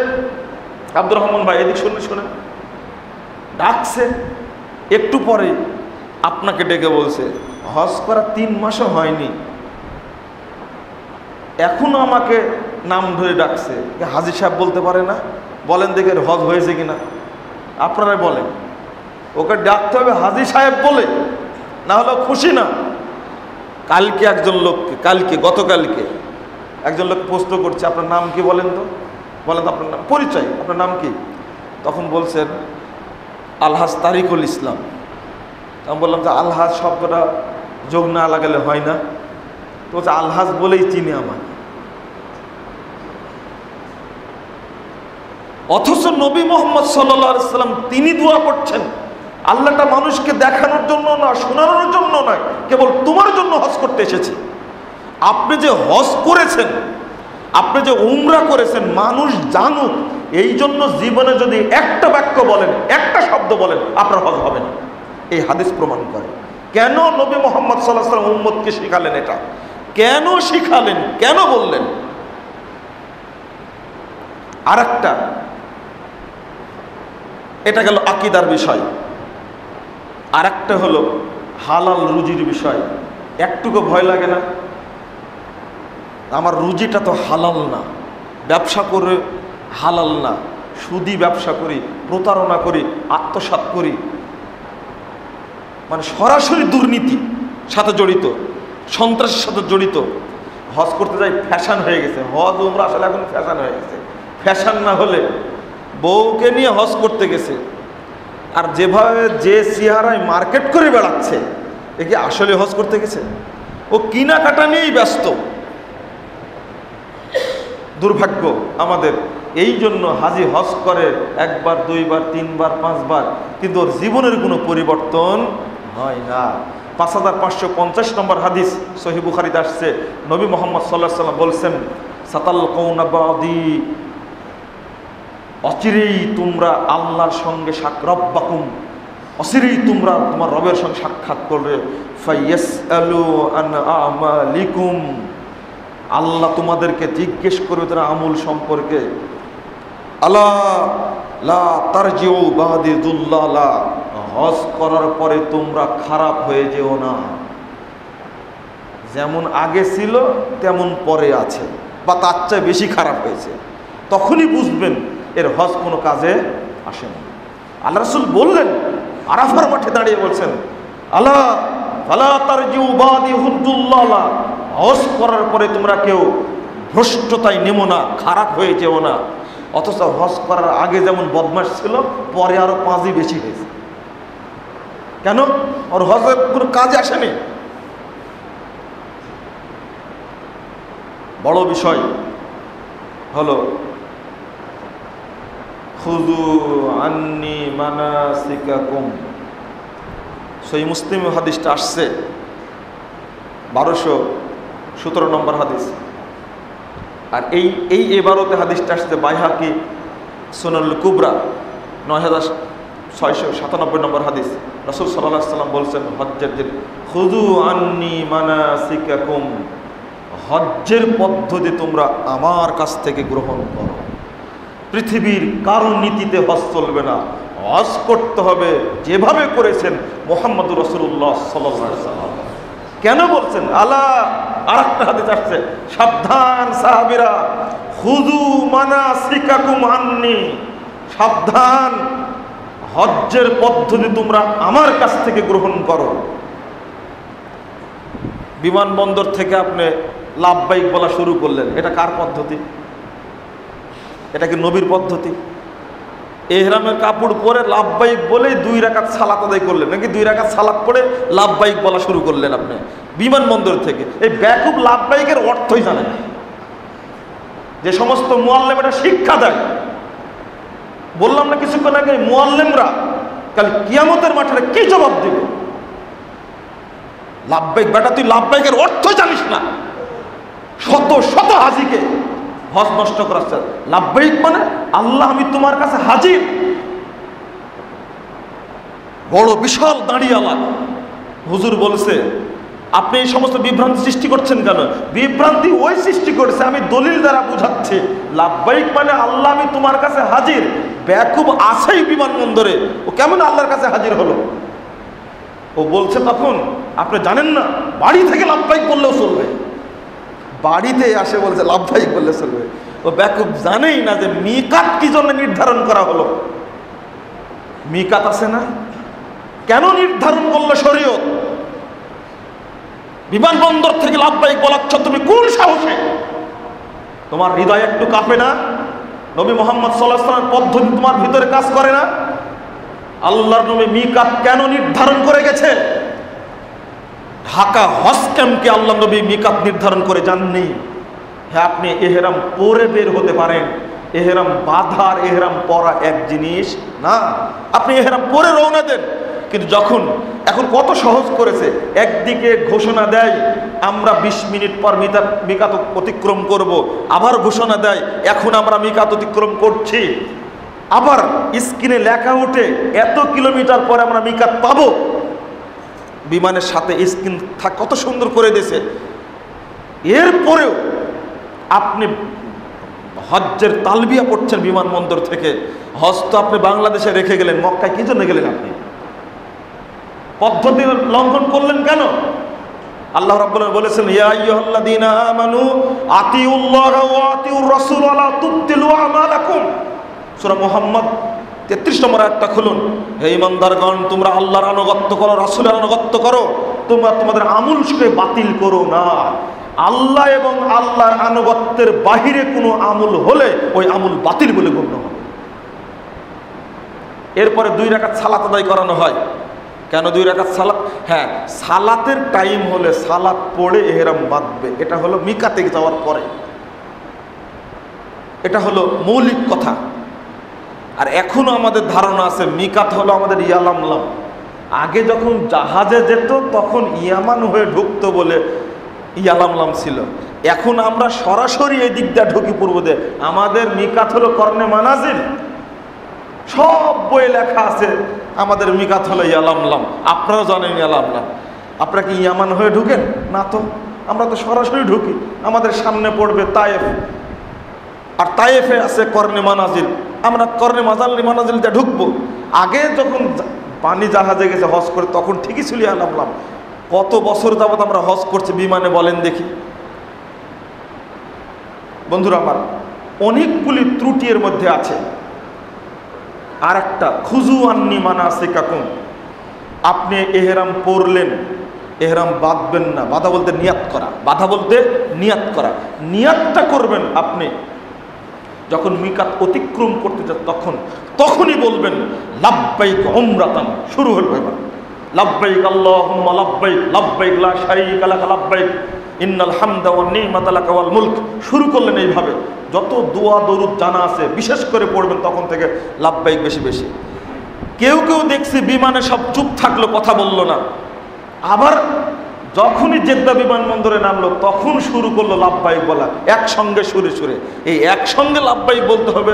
Speaker 2: আব্দুর রহমান ভাই এদিক শুনে শুনে ডাকছে, একটু পরে আপনাকে ডেকে বলছে হজ করা 3 মাসও হয়নি, এখনো আমাকে নাম ধরে ডাকছে। হাজী সাহেব বলতে পারে না? বলেন দেখে হজ হয়েছে কিনা, আপনারাই বলেন। ওকে ডাকতে হবে হাজী সাহেব বলে, না হলে খুশি না। কালকে একজন লোককে গতকালকে একজন লোক প্রশ্ন করছে আপনার নাম কি বলেন তো, বলেন তো আপনার নাম, পরিচয়, আপনার নাম কি? তখন বলছেন আলহাজ তারিকুল ইসলাম। আমি বললাম যে আলহাজ শব্দটা যোগ না লাগালে হয় না? তো বলছে আলহাজ বলেই চিনি আমার। অথচ নবী মোহাম্মদ সাল্লাল্লাহু আলাইহি সাল্লাম তিনি দোয়া করছেন, আল্লাহটা মানুষকে দেখানোর জন্য না, শোনানোর জন্য নয়, কেবল তোমার জন্য হজ করতে এসেছি। আপনি যে হজ করেছেন, আপনি যে উমরা করেছেন, মানুষ জানুক, এই জন্য জীবনে যদি একটা বাক্য বলেন, একটা শব্দ বলেন, আপনার হজ হবে না। এই হাদিস প্রমাণ করে। কেন নবী মোহাম্মদ সাল্লাল্লাহু আলাইহি ওয়াসাল্লাম উম্মতকে শিখালেন এটা? কেন শিখালেন, কেন বললেন? আরেকটা, এটা গেল আকীদার বিষয়। আরেকটা হলো হালাল রুজির বিষয়। একটুকু ভয় লাগে না? আমার রুজিটা তো হালাল না, ব্যবসা করে হালাল না, সুদি ব্যবসা করি, প্রতারণা করি, আত্মসাৎ করি, মানে সরাসরি দুর্নীতি সাথে জড়িত, সন্ত্রাসের সাথে জড়িত। হজ করতে যাই ফ্যাশন হয়ে গেছে, হজ উমরা আসলে এখন ফ্যাশন হয়ে গেছে। ফ্যাশন না হলে বউকে নিয়ে হজ করতে গেছে, আর যেভাবে যে চেহারায় মার্কেট করে বেড়াচ্ছে, এ কি আসলে হজ করতে গেছে? ও কেনাকাটা নিয়েই ব্যস্ত। দুর্ভাগ্য আমাদের। এই জন্য হাজি হজ করে 1 বার 2 বার 3 বার 5 বার, কিন্তু ওর জীবনের কোনো পরিবর্তন হয় না। 5550 নম্বর হাদিস সহিহ বুখারীতে আসছে, নবী মুহাম্মদ সাল্লাল্লাহু আলাইহি ওয়াসাল্লাম বলছেন সাতালকাউনা বাদি, অচিরেই তোমরা আল্লাহর সঙ্গে রব্বাকুম, অচিরেই তোমরা তোমার রবের সঙ্গে সাক্ষাৎ করবে। ফায়াসআলু আন আমালিকুম, আল্লাহ তোমাদেরকে জিজ্ঞেস করবে তার আমল সম্পর্কে। আলা লা তারজিউ বাদি যুল্লালা, হজ করার পরে তোমরা খারাপ হয়ে যেও না, যেমন আগে ছিল তেমন পরে আছে, বা তার চেয়ে বেশি খারাপ হয়েছে। তখনই বুঝবেন এর হজ কোনো কাজে আসে না। আল্লাহ রাসূল বললেন, আরাফার মাঠে দাঁড়িয়ে বলছেন আলা ফালা তারজিউ বাদি যুল্লালা, হজ করার পরে তোমরা কেউ ভ্রষ্টতায় নেমো না, খারাপ হয়ে যেও না। অথচ হজ করার আগে যেমন বদমাশ ছিল, পরে আরো 5ই বেশি হয়েছে। কেন? ওর হজের কোনো কাজে আসেনি। বড় বিষয় হলো খুযু আন্নি মানাসিকাকুম। সহিহ মুসলিম হাদিসটা আসছে 1217 নম্বর হাদিস। আর এই এবারতে হাদিসটা আসছে বাইহাকি সুনানুল কুবরা 9697 নম্বর হাদিস। রাসূল সাল্লাল্লাহু আলাইহি ওয়াসাল্লাম বলছেন হজ্জের দিন, খুযু আন্নি মানাসিকাকুম, হজ্জের পদ্ধতি তোমরা আমার কাছ থেকে গ্রহণ করো। পৃথিবীর কারো নীতিতে হজ চলবে না, হজ করতে হবে যেভাবে করেছেন মুহাম্মদুর রাসূলুল্লাহ সাল্লাল্লাহু আলাইহি ওয়াসাল্লাম। কেন বলছেন? আলা, আরেকটা হাদিস আসছে, সাবধান সাহাবীরা, খুযু মানাসিকাকুম আন্নি, সাবধান, হজ্জের পদ্ধতি তোমরা আমার কাছ থেকে গ্রহণ করো। বিমানবন্দর থেকে আপনি লাব্বাইক বলা শুরু করলেন, এটা কার পদ্ধতি? এটা কি নবীর পদ্ধতি? এহরামের কাপড় পরে লাব্বাইক বলেই 2 রাকাত সালাত আদায় করলেন, নাকি 2 রাকাত সালাত পড়ে লাব্বাইক বলা শুরু করলেন আপনি বিমানবন্দর থেকে? এই ব্যাকুব লাব্বাইকের অর্থই জানে না। যে সমস্ত মুআল্লিম এটা শিক্ষা দেয়, বললাম না কিছুক্ষণ আগে, মুআল্লিমরা কাল কিয়ামতের মাঠে কি জবাব দিবে? লাব্বাইক বেটা, তুই লাব্বাইকের অর্থ জানিস না, শত শত হাজিকে হজ নষ্ট করাচ্ছে। লাব্বাইক মানে আল্লাহ আমি তোমার কাছে হাজির। বড় বিশাল দাঁড়িয়ালা হুজুর বলছে, আপনি এই সমস্ত বিভ্রান্তি সৃষ্টি করছেন কেন? বিভ্রান্তি ওই সৃষ্টি করেছে, আমি দলিল দ্বারা বুঝাচ্ছি। লাব্বাইক মানে আল্লাহ আমি তোমার কাছে হাজির। বেকুব আছেই বিমানবন্দরে, ও কেমন আল্লাহর কাছে হাজির হলো? ও বলছে তখন, আপনি জানেন না বাড়ি থেকে লাব্বাইক বললেও চলবে। বাড়িতে আসে বলছে লাব্বাইক বললে চলবে। ও বেকুব জানেই না যে মিকাত কি জন্য নির্ধারণ করা হলো। মিকাত আছে না, কেন নির্ধারণ করলো শরীয়ত? বিমানবন্দর থেকে লাব্বাইক বলাচ্ছ তুমি কোন সাহসে? তোমার হৃদয় একটু কাঁপে না? নবী মুহাম্মদ সাল্লাল্লাহু আলাইহি ওয়াসাল্লামের পদ্ধতি তোমার ভিতরে কাজ করে না? আল্লাহর নবী মিকাত কেন নির্ধারণ করে গেছে? ঢাকা হজ ক্যাম্পকে আল্লাহ নবী মিকাত নির্ধারণ করে যাননি। হ্যাঁ, আপনি এহরাম পরে বের হতে পারেন, এহরাম বাঁধার এহরাম পরা এক জিনিস না। আপনি এহরাম পরে রওনা দেন, কিন্তু যখন এখন কত সহজ করেছে, একদিকে ঘোষণা দেয় আমরা 20 মিনিট পর মিকাত অতিক্রম করব, আবার ঘোষণা দেয় এখন আমরা মিকাত অতিক্রম করছি, আবার স্ক্রিনে লেখা ওঠে এত কিলোমিটার পরে আমরা মিকাত পাবো। বিমানের সাথে স্ক্রিন কত সুন্দর করে দিয়েছে। এরপরেও আপনি হজ্জের তালবিয়া পড়ছেন বিমানবন্দর থেকে। হজ তো আপনি বাংলাদেশে রেখে গেলেন, মক্কায় কি জন্য গেলেন? আপনি পদ্ধতি লঙ্ঘন করলেন কেন? আল্লাহ রাব্বুল আলামিন বলেছেন, ইয়া আইয়ুহাল্লাযীনা আমানু আতিউল্লাহ ওয়া আতিউর রাসূল ওয়া লা তুবতিলু আমালাকুম। সূরা মুহাম্মদ 33 নম্বর আয়াতটা খুলুন। হে ঈমানদারগণ, তোমরা আল্লাহর আনুগত্য করো, রাসূলের আনুগত্য করো, তোমরা তোমাদের আমলকে বাতিল করো না। আল্লাহ এবং আল্লাহর আনুগত্যের বাহিরে কোনো আমল হলে ওই আমল বাতিল বলে গণ্য হবে। এরপরে 2 রাকাত সালাত আদায় করানো হয়। কেন 2 রাকাত সালাত? হ্যাঁ, সালাতের টাইম হলে সালাত পড়ে এহরাম বাঁধবে, এটা হলো মিকাতে যাওয়ার পরে। এটা হলো মৌলিক কথা। আর এখনো আমাদের ধারণা আছে মিকাত হলো আমাদের ইয়ালামলাম। আগে যখন জাহাজে যেত তখন ইয়ামান হয়ে ঢুকতো বলে ইয়ালামলাম ছিল। এখন আমরা সরাসরি এই দিকটা ঢুকি পূর্ব দিয়ে। আমাদের মিকাত হলো কর্ণে মানাজিল। সব বইয়ে লেখা আছে আমাদের মিকাত হলো ইয়ালামলাম। আপনারাও জানেন ইয়ালামলাম। আপনারা কি ইয়ামান হয়ে ঢুকেন? না তো, আমরা তো সরাসরি ঢুকি। আমাদের সামনে পড়বে তায়েফ, আর তায়েফে আছে কর্ণে মানাজিল। আমরা কর্ণে মানাজিলটা ঢুকবো। আগে যখন পানি জাহাজে গেছে হজ করে তখন ঠিকই ছিল ইয়ালামলাম। কত বছর যাবত আমরা হজ করছি বিমানে, বলেন দেখি। বন্ধুরা আমার, অনেকগুলি ত্রুটি এর মধ্যে আছে। আর একটা, খুজু আন্নি মানাসিকাকুম। আপনি এহরাম পরলেন, এহরাম বাঁধবেন না। বাধা বলতে নিয়াত করা, বাধা বলতে নিয়াত করা। নিয়াতটা করবেন আপনি যখন মিকাত অতিক্রম করতে যান, তখনই বলবেন লাব্বাইক উমরাতান। শুরু হলো এবার লাব্বাইক আল্লাহুম্মা লাব্বাইক, লাব্বাইক লা শারীকা লাক লাব্বাইক, ইন্নাল হামদা ওয়ান নি'মাতা লাকা ওয়াল মুলক। শুরু করলেন এইভাবে। যত দোয়া দরুদ জানা আছে বিশেষ করে পড়বেন তখন থেকে লাব্বাইক বেশি বেশি। কেউ কেউ দেখছি বিমানে সব চুপ থাকলো, কথা বললো না। আবার যখনই জেদ্দা বিমানবন্দরে নামলো তখন শুরু করলো লাব্বাইক বলা, একসঙ্গে সুরে সুরে। এই একসঙ্গে লাব্বাইক বলতে হবে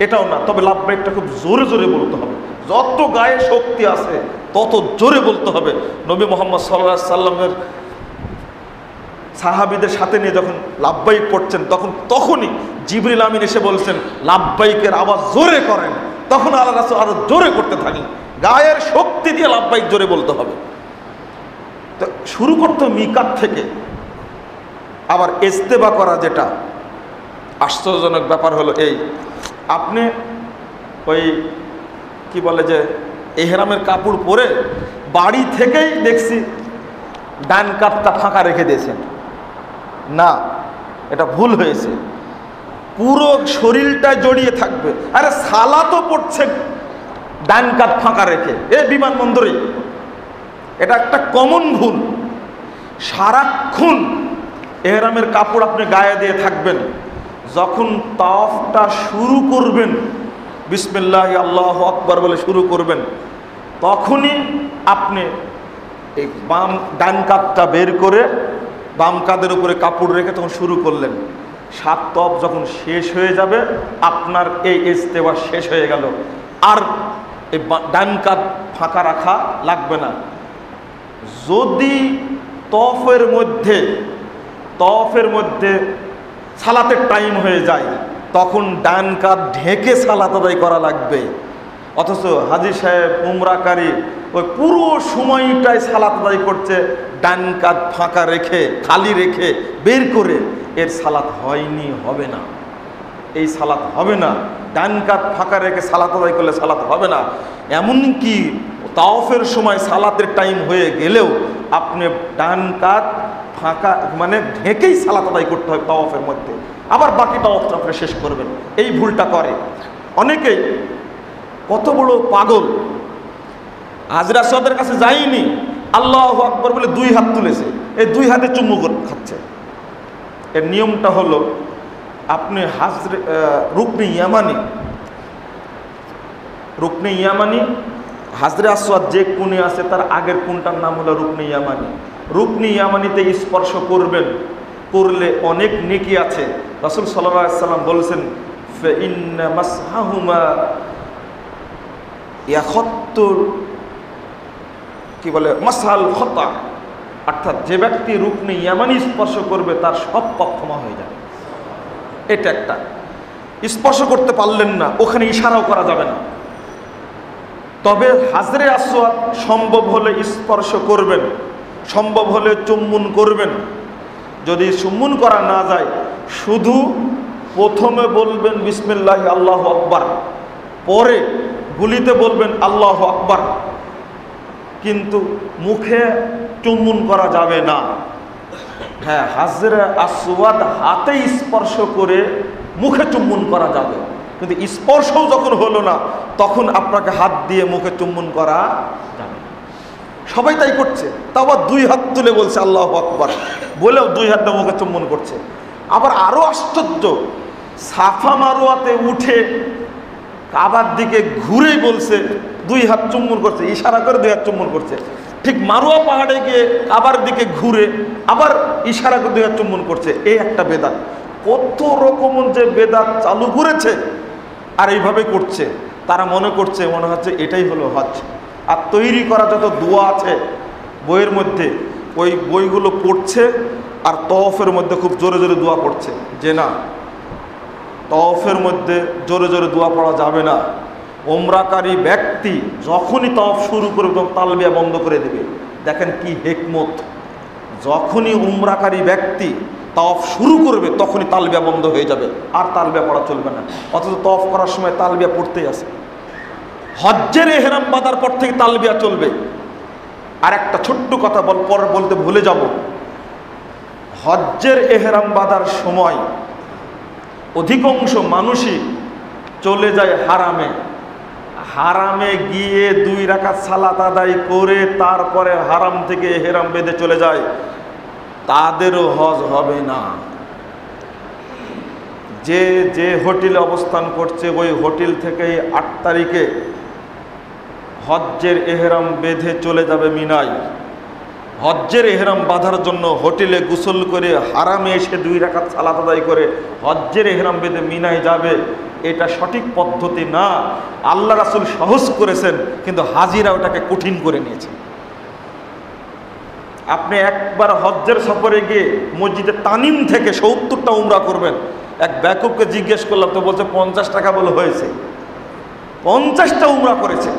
Speaker 2: এটাও না, তবে লাব্বাইকটা খুব জোরে জোরে বলতে হবে। যত গায়ে শক্তি আছে তত জোরে বলতে হবে। নবী মুহাম্মদ সাল্লাল্লাহু আলাইহি সাল্লামের সাহাবীদের সাথে নিয়ে যখন লাব্বাইক পড়ছেন তখনই জিবরিল আমিন এসে বলছেন লাব্বাইকের আওয়াজ জোরে করেন। তখন আল্লাহ রাসূল আরো জোরে করতে থাকেন। গায়ের শক্তি দিয়ে লাব্বাইক জোরে বলতে হবে। তো শুরু করতে মিকাত থেকে। আবার ইস্তেবা করা, যেটা আশ্চর্যজনক ব্যাপার হলো এই, আপনি ওই কি বলে যে এহরামের কাপড় পরে বাড়ি থেকেই দেখছি ডান কাতটা ফাঁকা রেখে দিয়েছেন। না, এটা ভুল হয়েছে। পুরো শরীরটা জড়িয়ে থাকবে। আরে সালাতও পড়ছে ডান কাত ফাঁকা রেখে এই বিমানবন্দরে। এটা একটা কমন ভুল। সারাক্ষণ এহরামের কাপড় আপনি গায়ে দিয়ে থাকবেন। যখন তাওয়াফটা শুরু করবেন, বিসমিল্লাহ আল্লাহু আকবার বলে শুরু করবেন, তখনই আপনি এই ডান কাতটা বের করে বাম কাঁধের উপরে কাপড় রেখে তখন শুরু করলেন। 7 তওয়াফ যখন শেষ হয়ে যাবে আপনার এই ইস্তেওয়া শেষ হয়ে গেল, আর এই ডান কাঁধ ফাঁকা রাখা লাগবে না। যদি তওয়াফের মধ্যে সালাতের টাইম হয়ে যায় তখন ডান কাঁধ ঢেকে সালাত আদায় করা লাগবে। অথচ হাজী সাহেব উমরাকারী ওই পুরো সময়টাই সালাত আদায় করছে ডান কাঁধ ফাঁকা রেখে, খালি রেখে, বের করে, এর সালাত হয়নি, হবে না। এই সালাত হবে না। ডান কাঁধ ফাঁকা রেখে সালাত আদায় করলে সালাত হবে না। এমনকি তাওয়াফের সময় সালাতের টাইম হয়ে গেলেও আপনি ডান কাঁধ ফাঁকা মানে ঢেকেই সালাত আদায় করতে হয় তাওয়াফের মধ্যে, আবার বাকি তাওয়াফটা আপনি শেষ করবেন। এই ভুলটা করে অনেকেই। কত বড় পাগল! হাজরা আসওয়াদের কাছে যায়নি, আল্লাহু আকবার বলে 2 হাত তুলেছে, এই 2 হাতে চুম্বু খাচ্ছে। এর নিয়মটা হলো আপনি রুকনে ইয়ামানি হাজরে আসওয়াদ যে কোণে আছে তার আগের কোণটার নাম হলো রুকনে ইয়ামানি। রুকনে ইয়ামানিতে স্পর্শ করবেন, করলে অনেক নেকি আছে। রাসূল সাল্লাল্লাহু আলাইহি সাল্লাম বলেছেন ফাইন্না মাসহাহুমা ইয়াখাত্তুর কি বলে মাসহাল খতা, অর্থাৎ যে ব্যক্তি রুকনে ইয়ামানি স্পর্শ করবে তার সব পাপ ক্ষমা হয়ে যাবে। এটা একটা। স্পর্শ করতে পারলেন না, ওখানে ইশারাও করা যাবে না। তবে হাজরে আসওয়াদ সম্ভব হলে স্পর্শ করবেন, সম্ভব হলে চুম্বন করবেন। যদি চুম্বন করা না যায় শুধু প্রথমে বলবেন বিসমিল্লাহি আল্লাহু আকবার, পরে গুলিতে বলবেন আল্লাহু আকবার, কিন্তু মুখে চুম্বন করা যাবে না। হ্যাঁ, হাজরে আসওয়াদ হাতে স্পর্শ করে মুখে চুম্বন করা যাবে, কিন্তু স্পর্শও যখন হলো না তখন আপনাকে হাত দিয়ে মুখে চুম্বন করা যাবে। সবাই তাই করছে, তাও আবার 2 হাত তুলে বলছে আল্লাহু আকবার, বলেও 2 হাত দিয়ে মুখে চুম্বন করছে। আবার আরো আশ্চর্য, সাফা মারওয়াতে উঠে কাবার দিকে ঘুরেই বলছে 2 হাত চুম্বন করছে, ইশারা করে 2 হাত চুম্বন করছে। ঠিক মারওয়া পাহাড়ে গিয়ে কাবার দিকে ঘুরে আবার ইশারা করে 2 হাত চুম্বন করছে। এই একটা বেদাত। কত রকম যে বেদাত চালু করেছে আর এইভাবে করছে। তারা মনে হচ্ছে এটাই হলো হজ। আর তৈরি করা যত দোয়া আছে বইয়ের মধ্যে, ওই বইগুলো পড়ছে আর তওয়াফের মধ্যে খুব জোরে জোরে দোয়া পড়ছে। যে না, তওয়াফের মধ্যে জোরে জোরে দোয়া পড়া যাবে না। ওমরাকারী ব্যক্তি যখনই তওয়াফ শুরু করবে তখন তালবিয়া বন্ধ করে দেবে। দেখেন কি হিকমত! যখনই উমরাকারী ব্যক্তি তওয়াফ শুরু করবে তখনই তালবিয়া বন্ধ হয়ে যাবে, আর তালবিয়া পড়া চলবে না। অথচ তওয়াফ করার সময় তালবিয়া পড়তেই আছে। হজ্জের ইহরাম বাঁধার পর থেকে তালবিয়া চলবে। আর একটা ছোট্ট কথা বলতে ভুলে যাব, হজ্জের ইহরাম বাঁধার সময় অধিকাংশ মানুষই চলে যায় হারামে। হারামে গিয়ে 2 রাকাত সালাত আদায় করে তারপরে হারাম থেকে ইহরাম বেঁধে চলে যায়, তাদেরও হজ হবে না। যে হোটেলে অবস্থান করছে ওই হোটেল থেকেই 8 তারিখে হজ্জের ইহরাম বেঁধে চলে যাবে মিনায়। হজ্জের ইহরাম বাঁধার জন্য হোটেলে গোসল করে হারামে এসে 2 রাকাত সালাত আদায় করে হজ্জের ইহরাম বেঁধে মিনায় যাবে, এটা সঠিক পদ্ধতি না। আল্লাহ রাসূল সহজ করেছেন, কিন্তু হাজিরা ওটাকে কঠিন করে নিয়েছে। আপনি একবার হজ্জের সফরে গিয়ে মসজিদে তানিম থেকে 70টা উমরা করবেন। এক বেকুবকে জিজ্ঞেস করলাম, তো বলছে 50 টাকা বলে হয়েছে। 50টা উমরা করেছে,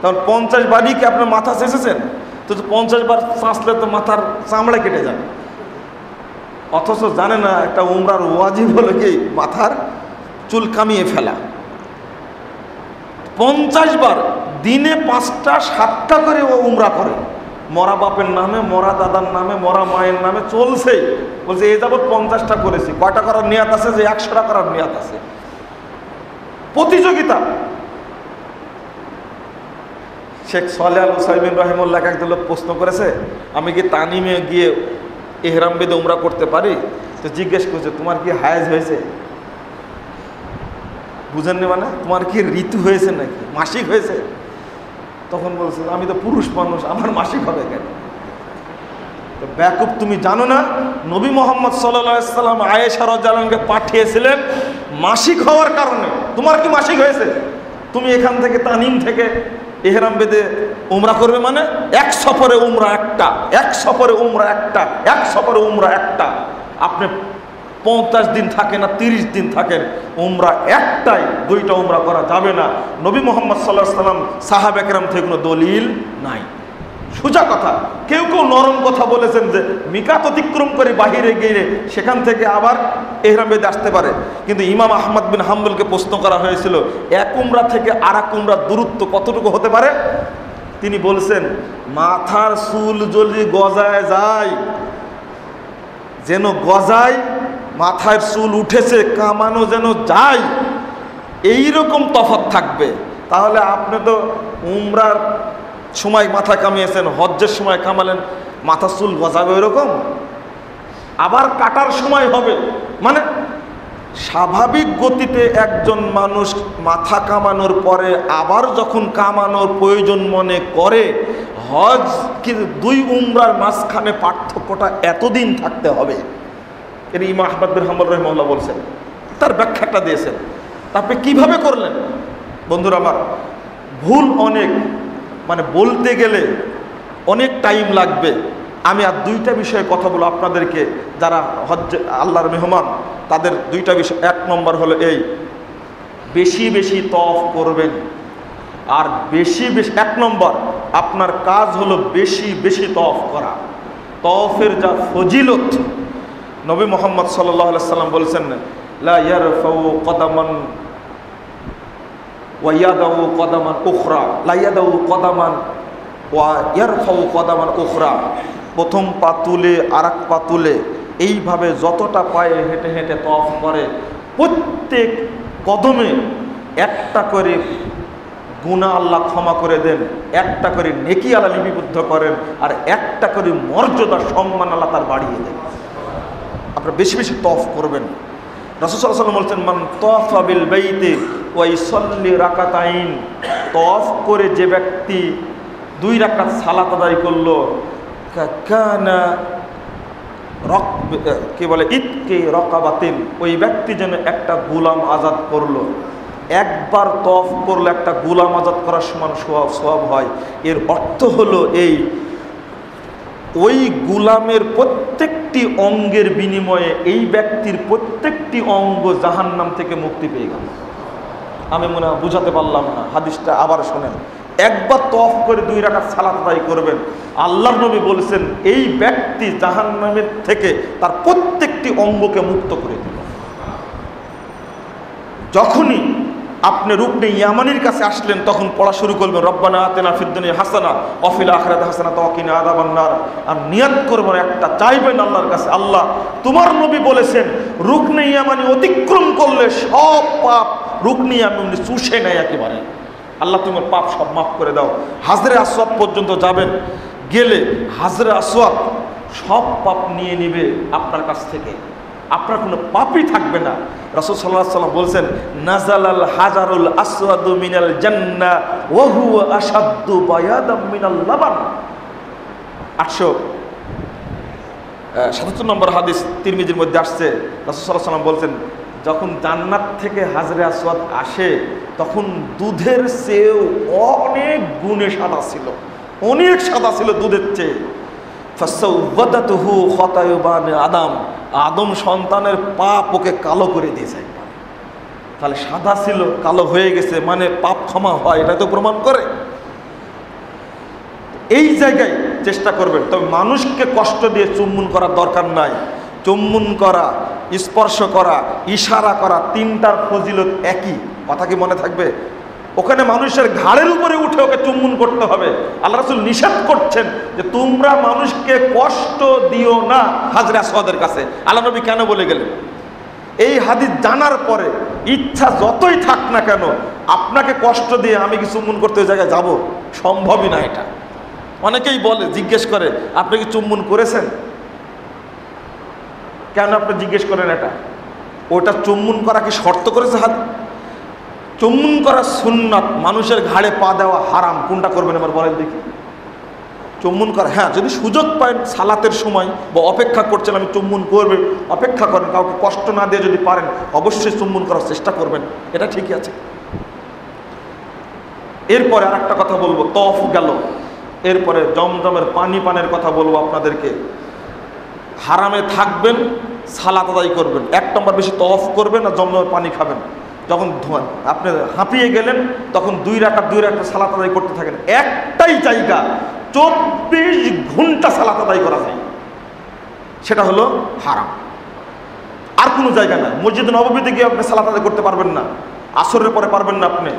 Speaker 2: তখন 50 বারই কি আপনার মাথা চেঁচেছেন? তো 50 বার চাঁচলে তো মাথার চামড়া কেটে যাবে। অথচ জানে না একটা উমরার ওয়াজিব হলো কি মাথার চুল কামিয়ে ফেলা। 50 বার দিনে 5টা 7টা করে ও উমরা করে, মরা বাপের নামে, মরা দাদার নামে, মরা মায়ের নামে চলছে। বলছে এই যাবৎ 50টা করেছি। কয়টা করার নিয়াত আছে? যে 100টা করার নিয়াত আছে। প্রতিযোগিতা। শেখ সালেহ আল উসাইমিন রাহিমাহুল্লাহ একজন লোক প্রশ্ন করেছে, আমি কি তানিমে গিয়ে ইহরাম বেঁধে উমরা করতে পারি? তো জিজ্ঞেস করছে, তোমার কি হায়েজ হয়েছে? বুঝেননি মানে? তোমার কি ঋতু হয়েছে নাকি মাসিক হয়েছে? তখন বলছে, আমি তো পুরুষ মানুষ, আমার মাসিক হবে কেন? ব্যাকুব, তুমি জানো না নবী মোহাম্মদ সাল্লাল্লাহু আলাইহি সাল্লাম আয়েশা রাদিয়াল্লাহু আনহাকে পাঠিয়েছিলেন মাসিক হওয়ার কারণে। তোমার কি মাসিক হয়েছে? তুমি এখান থেকে তানিম থেকে ইহরাম বেঁধে উমরা করবে, মানে এক সফরে উমরা একটা, এক সফরে উমরা একটা, এক সফরে উমরা একটা। আপনি 50 দিন থাকেন না 30 দিন থাকেন, উমরা একটাই, দুইটা উমরা করা যাবে না। নবী মোহাম্মদ সাল্লাল্লাহু আলাইহি সাল্লাম সাহাবা একরাম থেকে কোনো দলিল নাই। সোজা কথা। কেউ কেউ নরম কথা বলেছেন যে মিকাত অতিক্রম করে বাহিরে গিয়ে সেখান থেকে আবার ইহরাম বেঁধে আসতে পারে, কিন্তু ইমাম আহমদ বিন হাম্বলকে প্রশ্ন করা হয়েছিল এক উমরা থেকে আর এক উমরার দূরত্ব কতটুকু হতে পারে। তিনি বলছেন মাথার চুল যদি গজায় যায়, যেন গজায়, মাথার চুল উঠেছে কামানো যেন যায়, এইরকম তফাৎ থাকবে। তাহলে আপনি তো উমরার সময় মাথা কামিয়েছেন, হজ্জের সময় কামালেন, মাথার চুল গজাবে এরকম, আবার কাটার সময় হবে। মানে স্বাভাবিক গতিতে একজন মানুষ মাথা কামানোর পরে আবার যখন কামানোর প্রয়োজন মনে করে, হজ কিন্তু দুই উমরার মাঝখানে পার্থক্যটা এতদিন থাকতে হবে। এর ইমাম আহমদ বিন হাম্বল রাহিমাহুল্লাহ বলছেন, তার ব্যাখ্যাটা দিয়েছেন। তারপরে কিভাবে করলেন? বন্ধুরা আমার, ভুল অনেক, মানে বলতে গেলে অনেক টাইম লাগবে। আমি আর দুইটা বিষয়ে কথা বলবো আপনাদেরকে, যারা হজ আল্লাহর মেহমান তাদের দুইটা বিষয়। এক নম্বর হলো এই, বেশি বেশি তওয়াফ করবেন। আর বেশি বেশি, এক নম্বর আপনার কাজ হলো বেশি বেশি তওয়াফ করা। তওয়াফের যা ফজিলত, নবী মুহাম্মদ সাল্লাল্লাহু আলাইহি সাল্লাম বলেছেন লা ইয়ারফাউ কদামান ওয়া ইয়াদাউ কদামান উখরা, লা ইয়াদাউ কদামান ওয়া ইয়ারফাউ কদামান উখরা। প্রথম পা তুলে আর এক পা তুলে, এইভাবে যতটা পায়ে হেঁটে হেঁটে তওয়াফ করে, প্রত্যেক কদমে একটা করে গুনাহ আল্লাহ ক্ষমা করে দেন, একটা করে নেকি আল্লাহ লিপিবদ্ধ করেন, আর একটা করে মর্যাদা সম্মান আল্লাহ তার বাড়িয়ে দেন। আপনারা বেশি বেশি তওয়াফ করবেন। রাসূল সাল্লাল্লাহু আলাইহি ওয়াসাল্লাম বলছেন মান তাওয়াফা বিল বাইতি ওয়া ইসাল্লি রাকাতাইন, তওয়াফ করে যে ব্যক্তি 2 রাকাত সালাত আদায় করলো, কানা কি বলে ইতকে রকাবাতিন, ওই ব্যক্তি যেন একটা গোলাম আজাদ করলো। একবার তওয়াফ করলে একটা গোলাম আজাদ করার সমান সওয়াব হয়। এর অর্থ হলো এই, ওই গোলামের প্রত্যেকটি অঙ্গের বিনিময়ে এই ব্যক্তির প্রত্যেকটি অঙ্গ জাহান্নাম থেকে মুক্তি পেয়ে গেল। আমি মনে হয় বুঝাতে পারলাম না, হাদিসটা আবার শোনেন। একবার তওয়াফ করে 2 রাকাত সালাত আদায় করবেন, আল্লাহর নবী বলেছেন এই ব্যক্তি জাহান্নামের থেকে তার প্রত্যেকটি অঙ্গকে মুক্ত করে দিল। যখনই আপনি রুকনে ইয়ামানির কাছে আসলেন তখন পড়া শুরু করবেন রব্বানা আতিনা ফিদ দুনিয়া হাসানা ওয়া ফিল আখিরাতি হাসানা ওয়া কিনা আযাবান নার। আর নিয়ত করবেন একটা, চাইবেন আল্লাহর কাছে, আল্লাহ তোমার নবী বলেছেন রুকনে ইয়ামানি অতিক্রম করলে সব পাপ রুকনে ইয়ামানি চুষে নেয় একেবারে। আল্লাহ তোমার পাপ সব মাফ করে দাও। হাজরে আসওয়াদ পর্যন্ত যাবেন, গেলে হাজরে আসওয়াদ সব পাপ নিয়ে নিবে আপনার কাছ থেকে, আপনার কোনো পাপই থাকবে না। রাসূল সাল্লাল্লাহু আলাইহি ওয়াসাল্লাম বলছেন নাজালাল হাজারুল আসওয়াদু মিনাল জান্নাহ ওয়া হুয়া আশাদ্দু বায়াদাম মিনাল লাবান। 877 নম্বর হাদিস তিরমিজির মধ্যে আসছে, রাসূল সাল্লাল্লাহু আলাইহি ওয়াসাল্লাম বলছেন যখন জান্নাত থেকে হাজরে আসওয়াদ আসে তখন দুধের চেয়েও অনেক গুণে সাদা ছিল, অনেক সাদা ছিল দুধের চেয়ে। ফাসাওয়াদাতুহু খাতায়ুবানি আদম, আদম সন্তানের পাপ ওকে কালো করে দিয়েছে। তাহলে সাদা ছিল কালো হয়ে গেছে, মানে পাপ ক্ষমা হয়, এটা তো প্রমাণ করে। এই জায়গায় চেষ্টা করবেন। তবে মানুষকে কষ্ট দিয়ে চুম্বন করার দরকার নাই। চুম্বন করা, স্পর্শ করা, ইশারা করা, তিনটার ফজিলত একই। কথা কি মনে থাকবে? ওখানে মানুষের ঘাড়ের উপরে উঠে ওকে চুম্বন করতে হবে। আল্লাহ রাসূল নিষেধ করছেন যে তোমরা মানুষকে কষ্ট দিও না হাজরে আসওয়াদের কাছে। আল্লাহ নবী কেন বলে গেলেন? এই হাদিস জানার পরে ইচ্ছা যতই থাক না কেন, আপনাকে কষ্ট দিয়ে আমি কি চুম্বন করতে ওই জায়গায় যাব? সম্ভবই না এটা। অনেকেই বলে, জিজ্ঞেস করে আপনি কি চুম্বন করেছেন? কেন আপনি জিজ্ঞেস করেন এটা? ওটা চুম্বন করা কি শর্ত করেছে হাত? চুম্বন করা সুন্নাত, মানুষের ঘাড়ে পা দেওয়া হারাম। কোনটা করবেন এবার বলেন দেখি? চুম্বন করা, হ্যাঁ যদি সুযোগ পান সালাতের সময় বা অপেক্ষা করছেন আমি চুম্বন করবে, অপেক্ষা করেন, কাউকে কষ্ট না দিয়ে যদি পারেন অবশ্যই চুম্বন করার চেষ্টা করবেন, এটা ঠিকই আছে। এরপরে আর একটা কথা বলবো, তওয়াফ গেল, এরপরে জমজমের পানি পানের কথা বলবো আপনাদেরকে। হারামে থাকবেন, সালাত আদায় করবেন, 1 নম্বর বেশি তওয়াফ করবেন আর জমজমের পানি খাবেন। যখন আপনি হাঁপিয়ে গেলেন তখন 2 রাকাত সালাত আদায় করতে থাকেন। একটাই জায়গা 24 ঘন্টা সালাত আদায় করা যায়, সেটা হলো হারাম, আর কোনো জায়গা না। মসজিদ নববীতে গিয়ে আপনি সালাত আদায় করতে পারবেন না, আসরের পরে পারবেন না, আপনি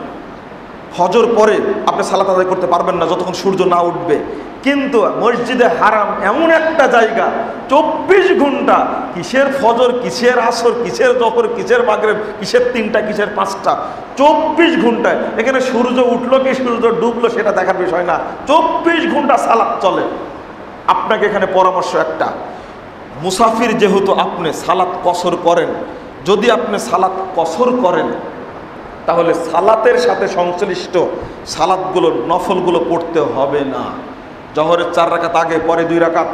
Speaker 2: ফজর পরে আপনি সালাত আদায় করতে পারবেন না যতক্ষণ সূর্য না উঠবে। কিন্তু মসজিদে হারাম এমন একটা জায়গা 24 ঘন্টা, কিসের ফজর, কিসের আসর, কিসের জোহর, কিসের মাগরিব, কিসের 3টা, কিসের 5টা, 24 ঘন্টায়। এখানে সূর্য উঠলো কি সূর্য ডুবলো সেটা দেখার বিষয় না, 24 ঘন্টা সালাত চলে। আপনাকে এখানে পরামর্শ একটা, মুসাফির যেহেতু আপনি সালাত কসর করেন, যদি আপনি সালাত কসর করেন তাহলে সালাতের সাথে সংশ্লিষ্ট সালাতগুলো নফলগুলো পড়তে হবে না। জহরের 4 রাকাত আগে, পরে 2 রাকাত,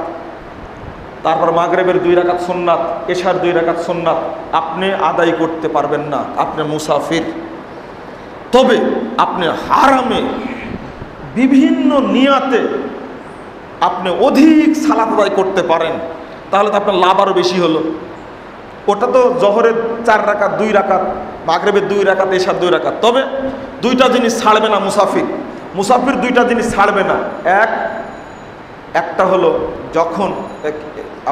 Speaker 2: তারপর মাগরিবের 2 রাকাত সুন্নাত, এশার 2 রাকাত সুন্নাত আপনি আদায় করতে পারবেন না, আপনি মুসাফির। তবে আপনি হারামে বিভিন্ন নিয়াতে আপনি অধিক সালাত আদায় করতে পারেন, তাহলে তো আপনার লাভ আরও বেশি হলো। ওটা তো জহরের 4 রাকাত, 2 রাকাত, মাগরিবের 2 রাকাত, এশার 2 রাকাত। তবে 2টা জিনিস ছাড়বে না মুসাফির 2টা জিনিস ছাড়বে না। একটা হলো যখন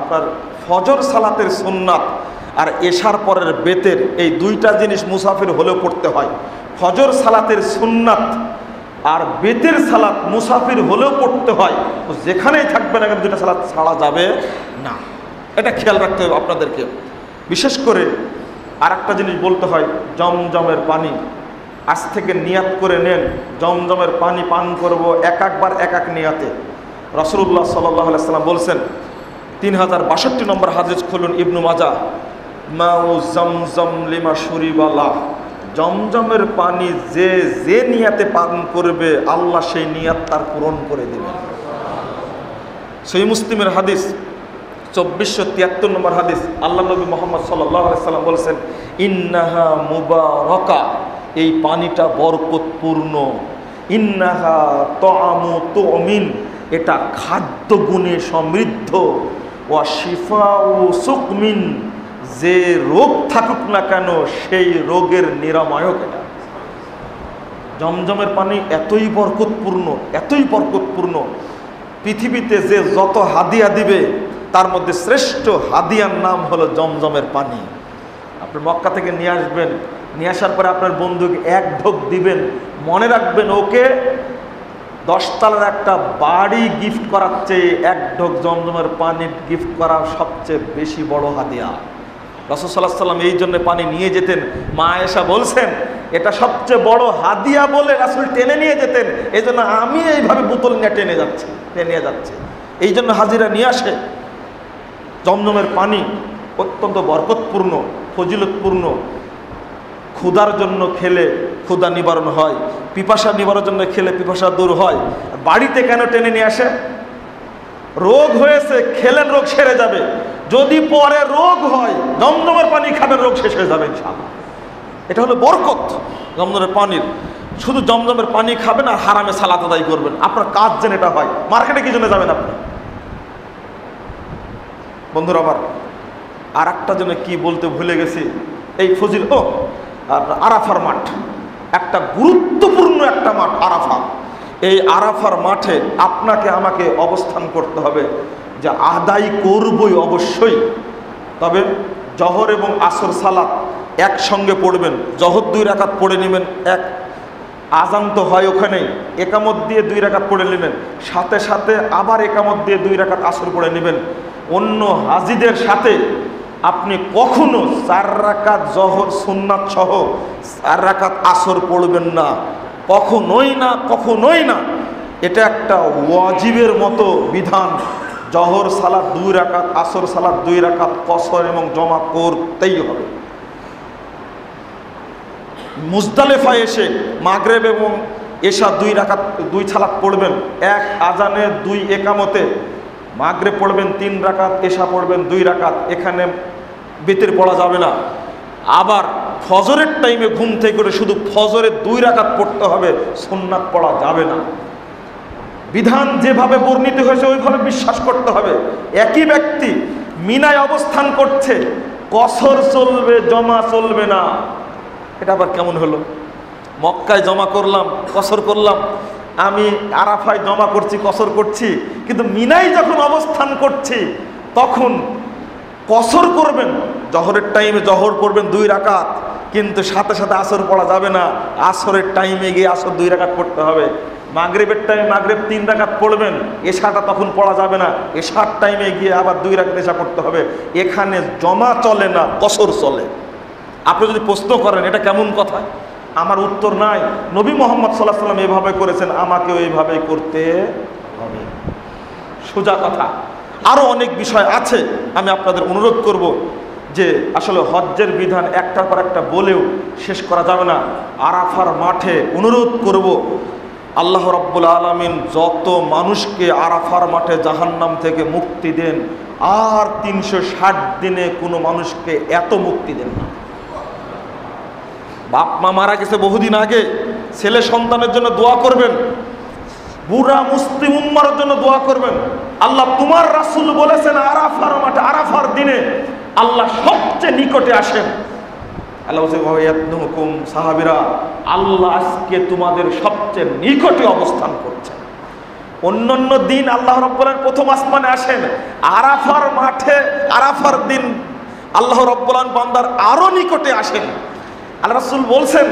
Speaker 2: আপনার ফজর সালাতের সুন্নাত আর এশার পরের বেতের, এই 2টা জিনিস মুসাফির হলেও পড়তে হয়। ফজর সালাতের সুন্নাত আর বেতের সালাত মুসাফির হলেও পড়তে হয়, যেখানেই থাকবে না কেন 2টা সালাত ছাড়া যাবে না, এটা খেয়াল রাখতে হবে আপনাদেরকে। বিশেষ করে আর একটা জিনিস বলতে হয়, জমজমের পানি আজ থেকে নিয়াত করে নেন, জমজমের পানি পান করব একবার এক নিয়াতে। রাসূলুল্লাহ সাল্লাল্লাহু আলাইহি সাল্লাম বলছেন, 3062 নম্বর হাদিস খুলুন ইবনু মাজাহ, মাউ জমজম লিমা শুরিবালা, জমজমের পানি যে নিয়াতে পান করবে আল্লাহ সেই নিয়াত তার পূরণ করে দেবেন। সহিহ মুসলিমের হাদিস 2473 নম্বর হাদিস, আল্লাহ নবী মুহাম্মদ সাল্লাল্লাহু আলাইহি সাল্লাম বলেছেন, ইন্নাহা মুবারাকা, এই পানিটা বরকতপূর্ণ, ইন্নাহা তাআমু তুমিন, এটা খাদ্য গুণে সমৃদ্ধ, ওয়া শিফাউ সুকমিন, যে রোগ থাকুক না কেন সেই রোগের নিরাময়ক এটা। জমজমের পানি এতই বরকতপূর্ণ, পৃথিবীতে যে যত হাদিয়া দিবে তার মধ্যে শ্রেষ্ঠ হাদিয়ার নাম হলো জমজমের পানি। আপনি মক্কা থেকে নিয়ে আসবেন, নিয়ে আসার পরে আপনার বন্ধুকে 1 ঢোক দিবেন, মনে রাখবেন ওকে 10 তলার একটা বাড়ি গিফট করার চেয়ে 1 ঢোক জমজমের পানি গিফট করা সবচেয়ে বেশি বড় হাদিয়া। রাসূল সাল্লাল্লাহু আলাইহি সাল্লাম এই জন্য পানি নিয়ে যেতেন। মা আয়েশা বলছেন এটা সবচেয়ে বড় হাদিয়া বলে রাসূল টেনে নিয়ে যেতেন, এই জন্য আমি এইভাবে বোতল নিয়ে টেনে নিয়ে যাচ্ছি, এই জন্য হাজিরা নিয়ে আসে। জমজমের পানি অত্যন্ত বরকতপূর্ণ, ফজিলতপূর্ণ। ক্ষুধার জন্য খেলে ক্ষুধা নিবারণ হয়, পিপাসা নিবারণের জন্য খেলে পিপাসা দূর হয়। বাড়িতে কেন টেনে নিয়ে আসে? রোগ হয়েছে, খেলেন রোগ সেরে যাবে। যদি পরে রোগ হয় জমজমের পানি খাবেন, রোগ শেষ হয়ে যাবে ইনশাআল্লাহ। এটা হলো বরকত জমজমের পানির। শুধু জমজমের পানি খাবেন আর হারামে সালাত আদায় করবেন, আপনার কাজ যেন এটা হয়। মার্কেটে কি জন্য যাবেন আপনি? বন্ধুরা আমার আর একটা জন্য কি বলতে ভুলে গেছি, এই ফজিল আরাফার মাঠ একটা গুরুত্বপূর্ণ একটা মাঠ আরাফা। এই আরাফার মাঠে আপনাকে আমাকে অবস্থান করতে হবে, যে আদায় করবই অবশ্যই। তবে জহর এবং আসর সালাত একসঙ্গে পড়বেন, জহর 2 রাকাত পড়ে নেবেন, আজান তো হয় ওখানেই, একামত দিয়ে 2 রাকাত পড়ে নেবেন, সাথে সাথে আবার একামত দিয়ে 2 রাকাত আসর পড়ে নেবেন। অন্য হাজিদের সাথে আপনি কখনো 4 রাকাত জহর সুন্নাত সহ 4 রাকাত আসর পড়বেন না, কখনোই না। এটা একটা ওয়াজিবের মতো বিধান। জহর সালাত 2 রাকাত, আসর সালাত 2 রাকাত কসর এবং জমা করতেই হবে। মুজদালেফায় এসে মাগরিব এবং এশা 2 রাকাত 2 সালাত পড়বেন, 1 আজানে 2 একামতে, মাগরিব পড়বেন 3 রাকাত, এশা পড়বেন 2 রাকাত, এখানে বিতির পড়া যাবে না। আবার ফজরের টাইমে ঘুম থেকে উঠে শুধু ফজরের 2 রাকাত পড়তে হবে, সুন্নাত পড়া যাবে না। বিধান যেভাবে বর্ণিত হয়েছে ওইভাবে বিশ্বাস করতে হবে। একই ব্যক্তি মিনায় অবস্থান করছে, কসর চলবে, জমা চলবে না। এটা আবার কেমন হলো? মক্কায় জমা করলাম, কসর করলাম, আমি আরাফায় জমা করছি, কসর করছি, কিন্তু মিনায় যখন অবস্থান করছি তখন কসর করবেন। জহরের টাইমে জহর পড়বেন 2 রাকাত, কিন্তু সাথে সাথে আসর পড়া যাবে না। আসরের টাইমে গিয়ে আসর 2 রাকাত পড়তে হবে। মাগরিবের টাইমে মাগরিব 3 রাকাত পড়বেন, এশাটা তখন পড়া যাবে না। এশার টাইমে গিয়ে আবার 2 রাকাত এশা পড়তে হবে। এখানে জমা চলে না, কসর চলে। আপনি যদি প্রশ্ন করেন এটা কেমন কথা, আমার উত্তর নাই। নবী মুহাম্মদ সাল্লাল্লাহু আলাইহি ওয়াসাল্লাম এভাবে করেছেন, আমাকেও এইভাবেই করতে হবে। সোজা কথা। আরও অনেক বিষয় আছে, আমি আপনাদের অনুরোধ করব যে আসলে হজ্জের বিধান একটার পর একটা বলেও শেষ করা যাবে না। আরাফার মাঠে অনুরোধ করব, আল্লাহ রাব্বুল আলামিন যত মানুষকে আরাফার মাঠে জাহান্নাম থেকে মুক্তি দেন, আর 360 দিনে কোনো মানুষকে এত মুক্তি দেন না। বাপ মা মারা গেছে বহুদিন আগে, ছেলে সন্তানের জন্য দোয়া করবেন, বুড়া মুসলিম উম্মার জন্য দোয়া করবেন। আল্লাহ তোমার রাসূল বলেছেন আরাফার মাঠে, আরাফার দিনে আল্লাহ সবচেয়ে নিকটে আসেন। আল্লাহ বলছেন সাহাবীরা, আল্লাহ আজকে তোমাদের সবচেয়ে নিকটে অবস্থান করছেন। অন্যান্য দিন আল্লাহ রাব্বুল আলামিন প্রথম আসমানে আসেন, আরাফার মাঠে আরাফার দিন আল্লাহ রাব্বুল আলামিন বান্দার আরো নিকটে আসেন। আল্লাহ রাসূল বলছেন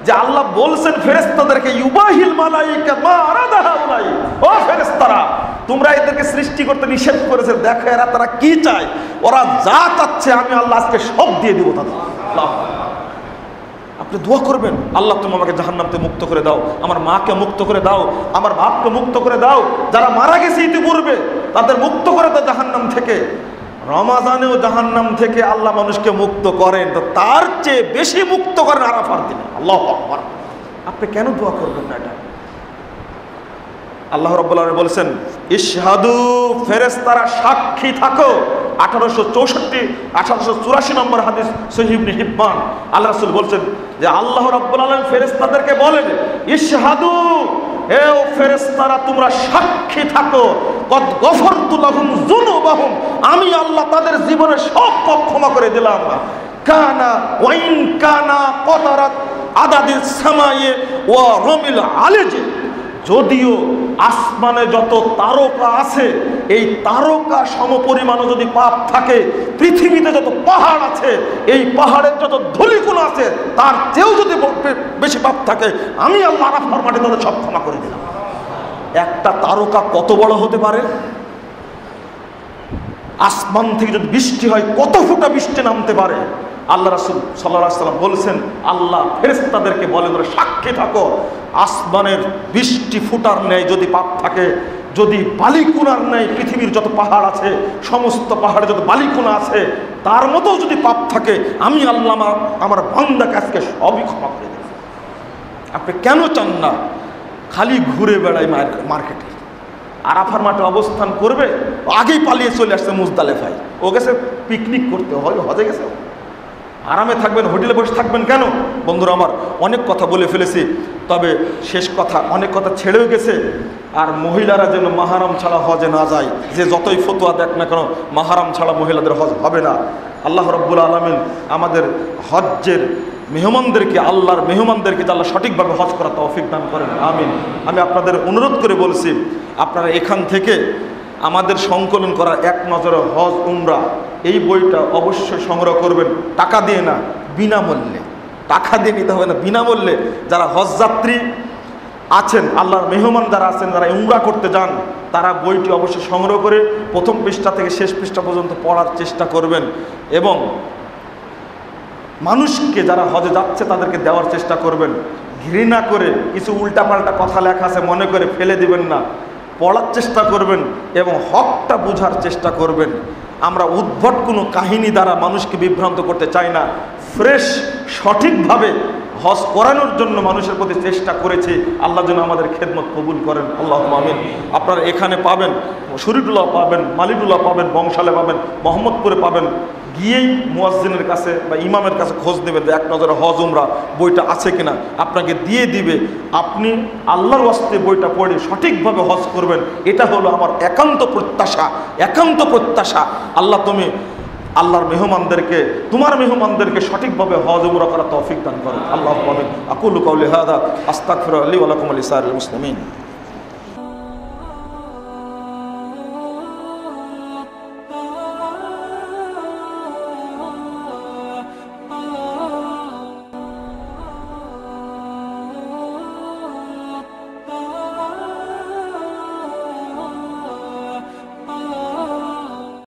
Speaker 2: যে আল্লাহ বলছেন ফেরেশতাদেরকে, ইউবাহিল মালাইকা মা আরাদা হাউলাই, ও ফেরেশতারা তোমরা এদেরকে সৃষ্টি করতে নিষেধ করেছে, দেখো এরা তারা কি চায়, ওরা যা চাচ্ছে আমি আল্লাহ আজকে সব দিয়ে দেবো তাদের। আপনি দোয়া করবেন, আল্লাহ তুমি আমাকে জাহান্নাম থেকে মুক্ত করে দাও, আমার মাকে মুক্ত করে দাও, আমার বাপকে মুক্ত করে দাও, যারা মারা গেছে ইতিপূর্বে তাদের মুক্ত করে দাও জাহান্নাম থেকে। রমাজানেও জাহান্নাম থেকে আল্লাহ মানুষকে মুক্ত করেন, তো তার চেয়ে বেশি মুক্ত করেন আরাফার দিনে। আল্লাহু আকবার। আপনি কেন দোয়া করবেন না এটা? আল্লাহ রাব্বুল আলামিন বলেছেন ইশহাদু, ফেরেশতারা সাক্ষী থাকো। 1884 নম্বর হাদিস সহিহ ইবনে হিব্বান। আল্লাহ রাসূল বলছেন যে আল্লাহ রাব্বুল আলামিন ফেরেশতাদেরকে বলেন ইশহাদু, হে ও ফেরেশতারা তোমরা সাক্ষী থাকো, কদ গফরতু লাহুম যুনুবাহুম, আমি আল্লাহ তাদের জীবনের সব পাপ ক্ষমা করে দিলাম। কানা ওয়াইন কানা কতারাত আদাদিস সামায়ে ওয়া রমিল আলিজ, যদিও আসমানে যত তারকা আছে এই তারকা সমপরিমাণও যদি পাপ থাকে, পৃথিবীতে যত পাহাড় আছে এই পাহাড়ের যত ধূলিকণা আছে তার চেয়েও যদি বেশি পাপ থাকে, আমি আল্লাহ আরাফার মাঠে তাদের সব ক্ষমা করে দিলাম। একটা তারকা কত বড় হতে পারে? আসমান থেকে যদি বৃষ্টি হয় কত ফোঁটা বৃষ্টি নামতে পারে। আল্লাহ রাসূল সাল্লাল্লাহু আলাইহি ওয়াসাল্লাম বলেছেন আল্লাহ ফেরেশতাদেরকে বলে তোমরা সাক্ষী থাকো, আসমানের বৃষ্টি ফুটার ন্যায় যদি পাপ থাকে, যদি বালিকুনার ন্যায় পৃথিবীর যত পাহাড় আছে সমস্ত পাহাড়ে যত বালিকুনা আছে তার মতো যদি পাপ থাকে, আমি আল্লাহ আমার বান্দাকে আজকে সবই ক্ষমা করে দেব। আপনি কেন চান না খালি ঘুরে বেড়াই মার্কেটে? আরাফার মাঠে অবস্থান করবে, আগেই পালিয়ে চলে আসছে মুজদালেফায়, ও গেছে পিকনিক করতে, হজে গেছে, আরামে থাকবেন, হোটেলে বসে থাকবেন কেন? বন্ধুরা আমার, অনেক কথা বলে ফেলেছি, তবে শেষ কথা, অনেক কথা ছেড়েও গেছে। আর মহিলারা যেন মাহারাম ছাড়া হজে না যায়, যে যতই ফতোয়া দেখ না কেন মাহারাম ছাড়া মহিলাদের হজ হবে না। আল্লাহ রাব্বুল আলামিন আমাদের হজ্জের মেহমানদেরকে, আল্লাহর মেহমানদেরকে আল্লাহ সঠিকভাবে হজ করার তৌফিক দান করেন, আমিন। আমি আপনাদের অনুরোধ করে বলছি, আপনারা এখান থেকে আমাদের সংকলন করা এক নজরে হজ উমরা এই বইটা অবশ্যই সংগ্রহ করবেন, টাকা দিয়ে না, বিনামূল্যে। টাকা দিয়ে নিতে হবে না, বিনামূল্যে। যারা হজ যাত্রী আছেন, আল্লাহর মেহমান যারা আছেন, যারা উমরা করতে যান, তারা বইটি অবশ্যই সংগ্রহ করে প্রথম পৃষ্ঠা থেকে শেষ পৃষ্ঠা পর্যন্ত পড়ার চেষ্টা করবেন, এবং মানুষকে যারা হজে যাচ্ছে তাদেরকে দেওয়ার চেষ্টা করবেন। ঘৃণা করে কিছু উল্টাপাল্টা কথা লেখা আছে মনে করে ফেলে দিবেন না, পড়ার চেষ্টা করবেন এবং হকটা বোঝার চেষ্টা করবেন। আমরা উদ্ভট কোনো কাহিনী দ্বারা মানুষকে বিভ্রান্ত করতে চাই না। ফ্রেশ সঠিকভাবে হজ করানোর জন্য মানুষের প্রতি চেষ্টা করেছি। আল্লাহ যেন আমাদের খেদমত কবুল করেন, আল্লাহুম্মা আমিন। আপনারা এখানে পাবেন, শরীফুল্লাহ পাবেন, মালিকুল্লাহ পাবেন, বংশালে পাবেন, মোহাম্মদপুরে পাবেন। গিয়েই মুয়াজ্জিনের কাছে বা ইমামের কাছে খোঁজ নেবেন যে এক নজরে হজ উমরা বইটা আছে কিনা, আপনাকে দিয়ে দিবে। আপনি আল্লাহর ওয়াস্তে বইটা পড়ে সঠিকভাবে হজ করবেন, এটা হলো আমার একান্ত প্রত্যাশা, একান্ত প্রত্যাশা। আল্লাহ তুমি আল্লাহর মেহমানদেরকে, তোমার মেহমানদেরকে সঠিকভাবে হজ উমরা করা তৌফিক দান করো, আল্লাহুম্মা আমিন। আকুলু কাউলি হাযা আস্তাগফিরুল্লাহ লি ওয়া লাকুম ওয়া লিসাইরিল মুসলিমিন।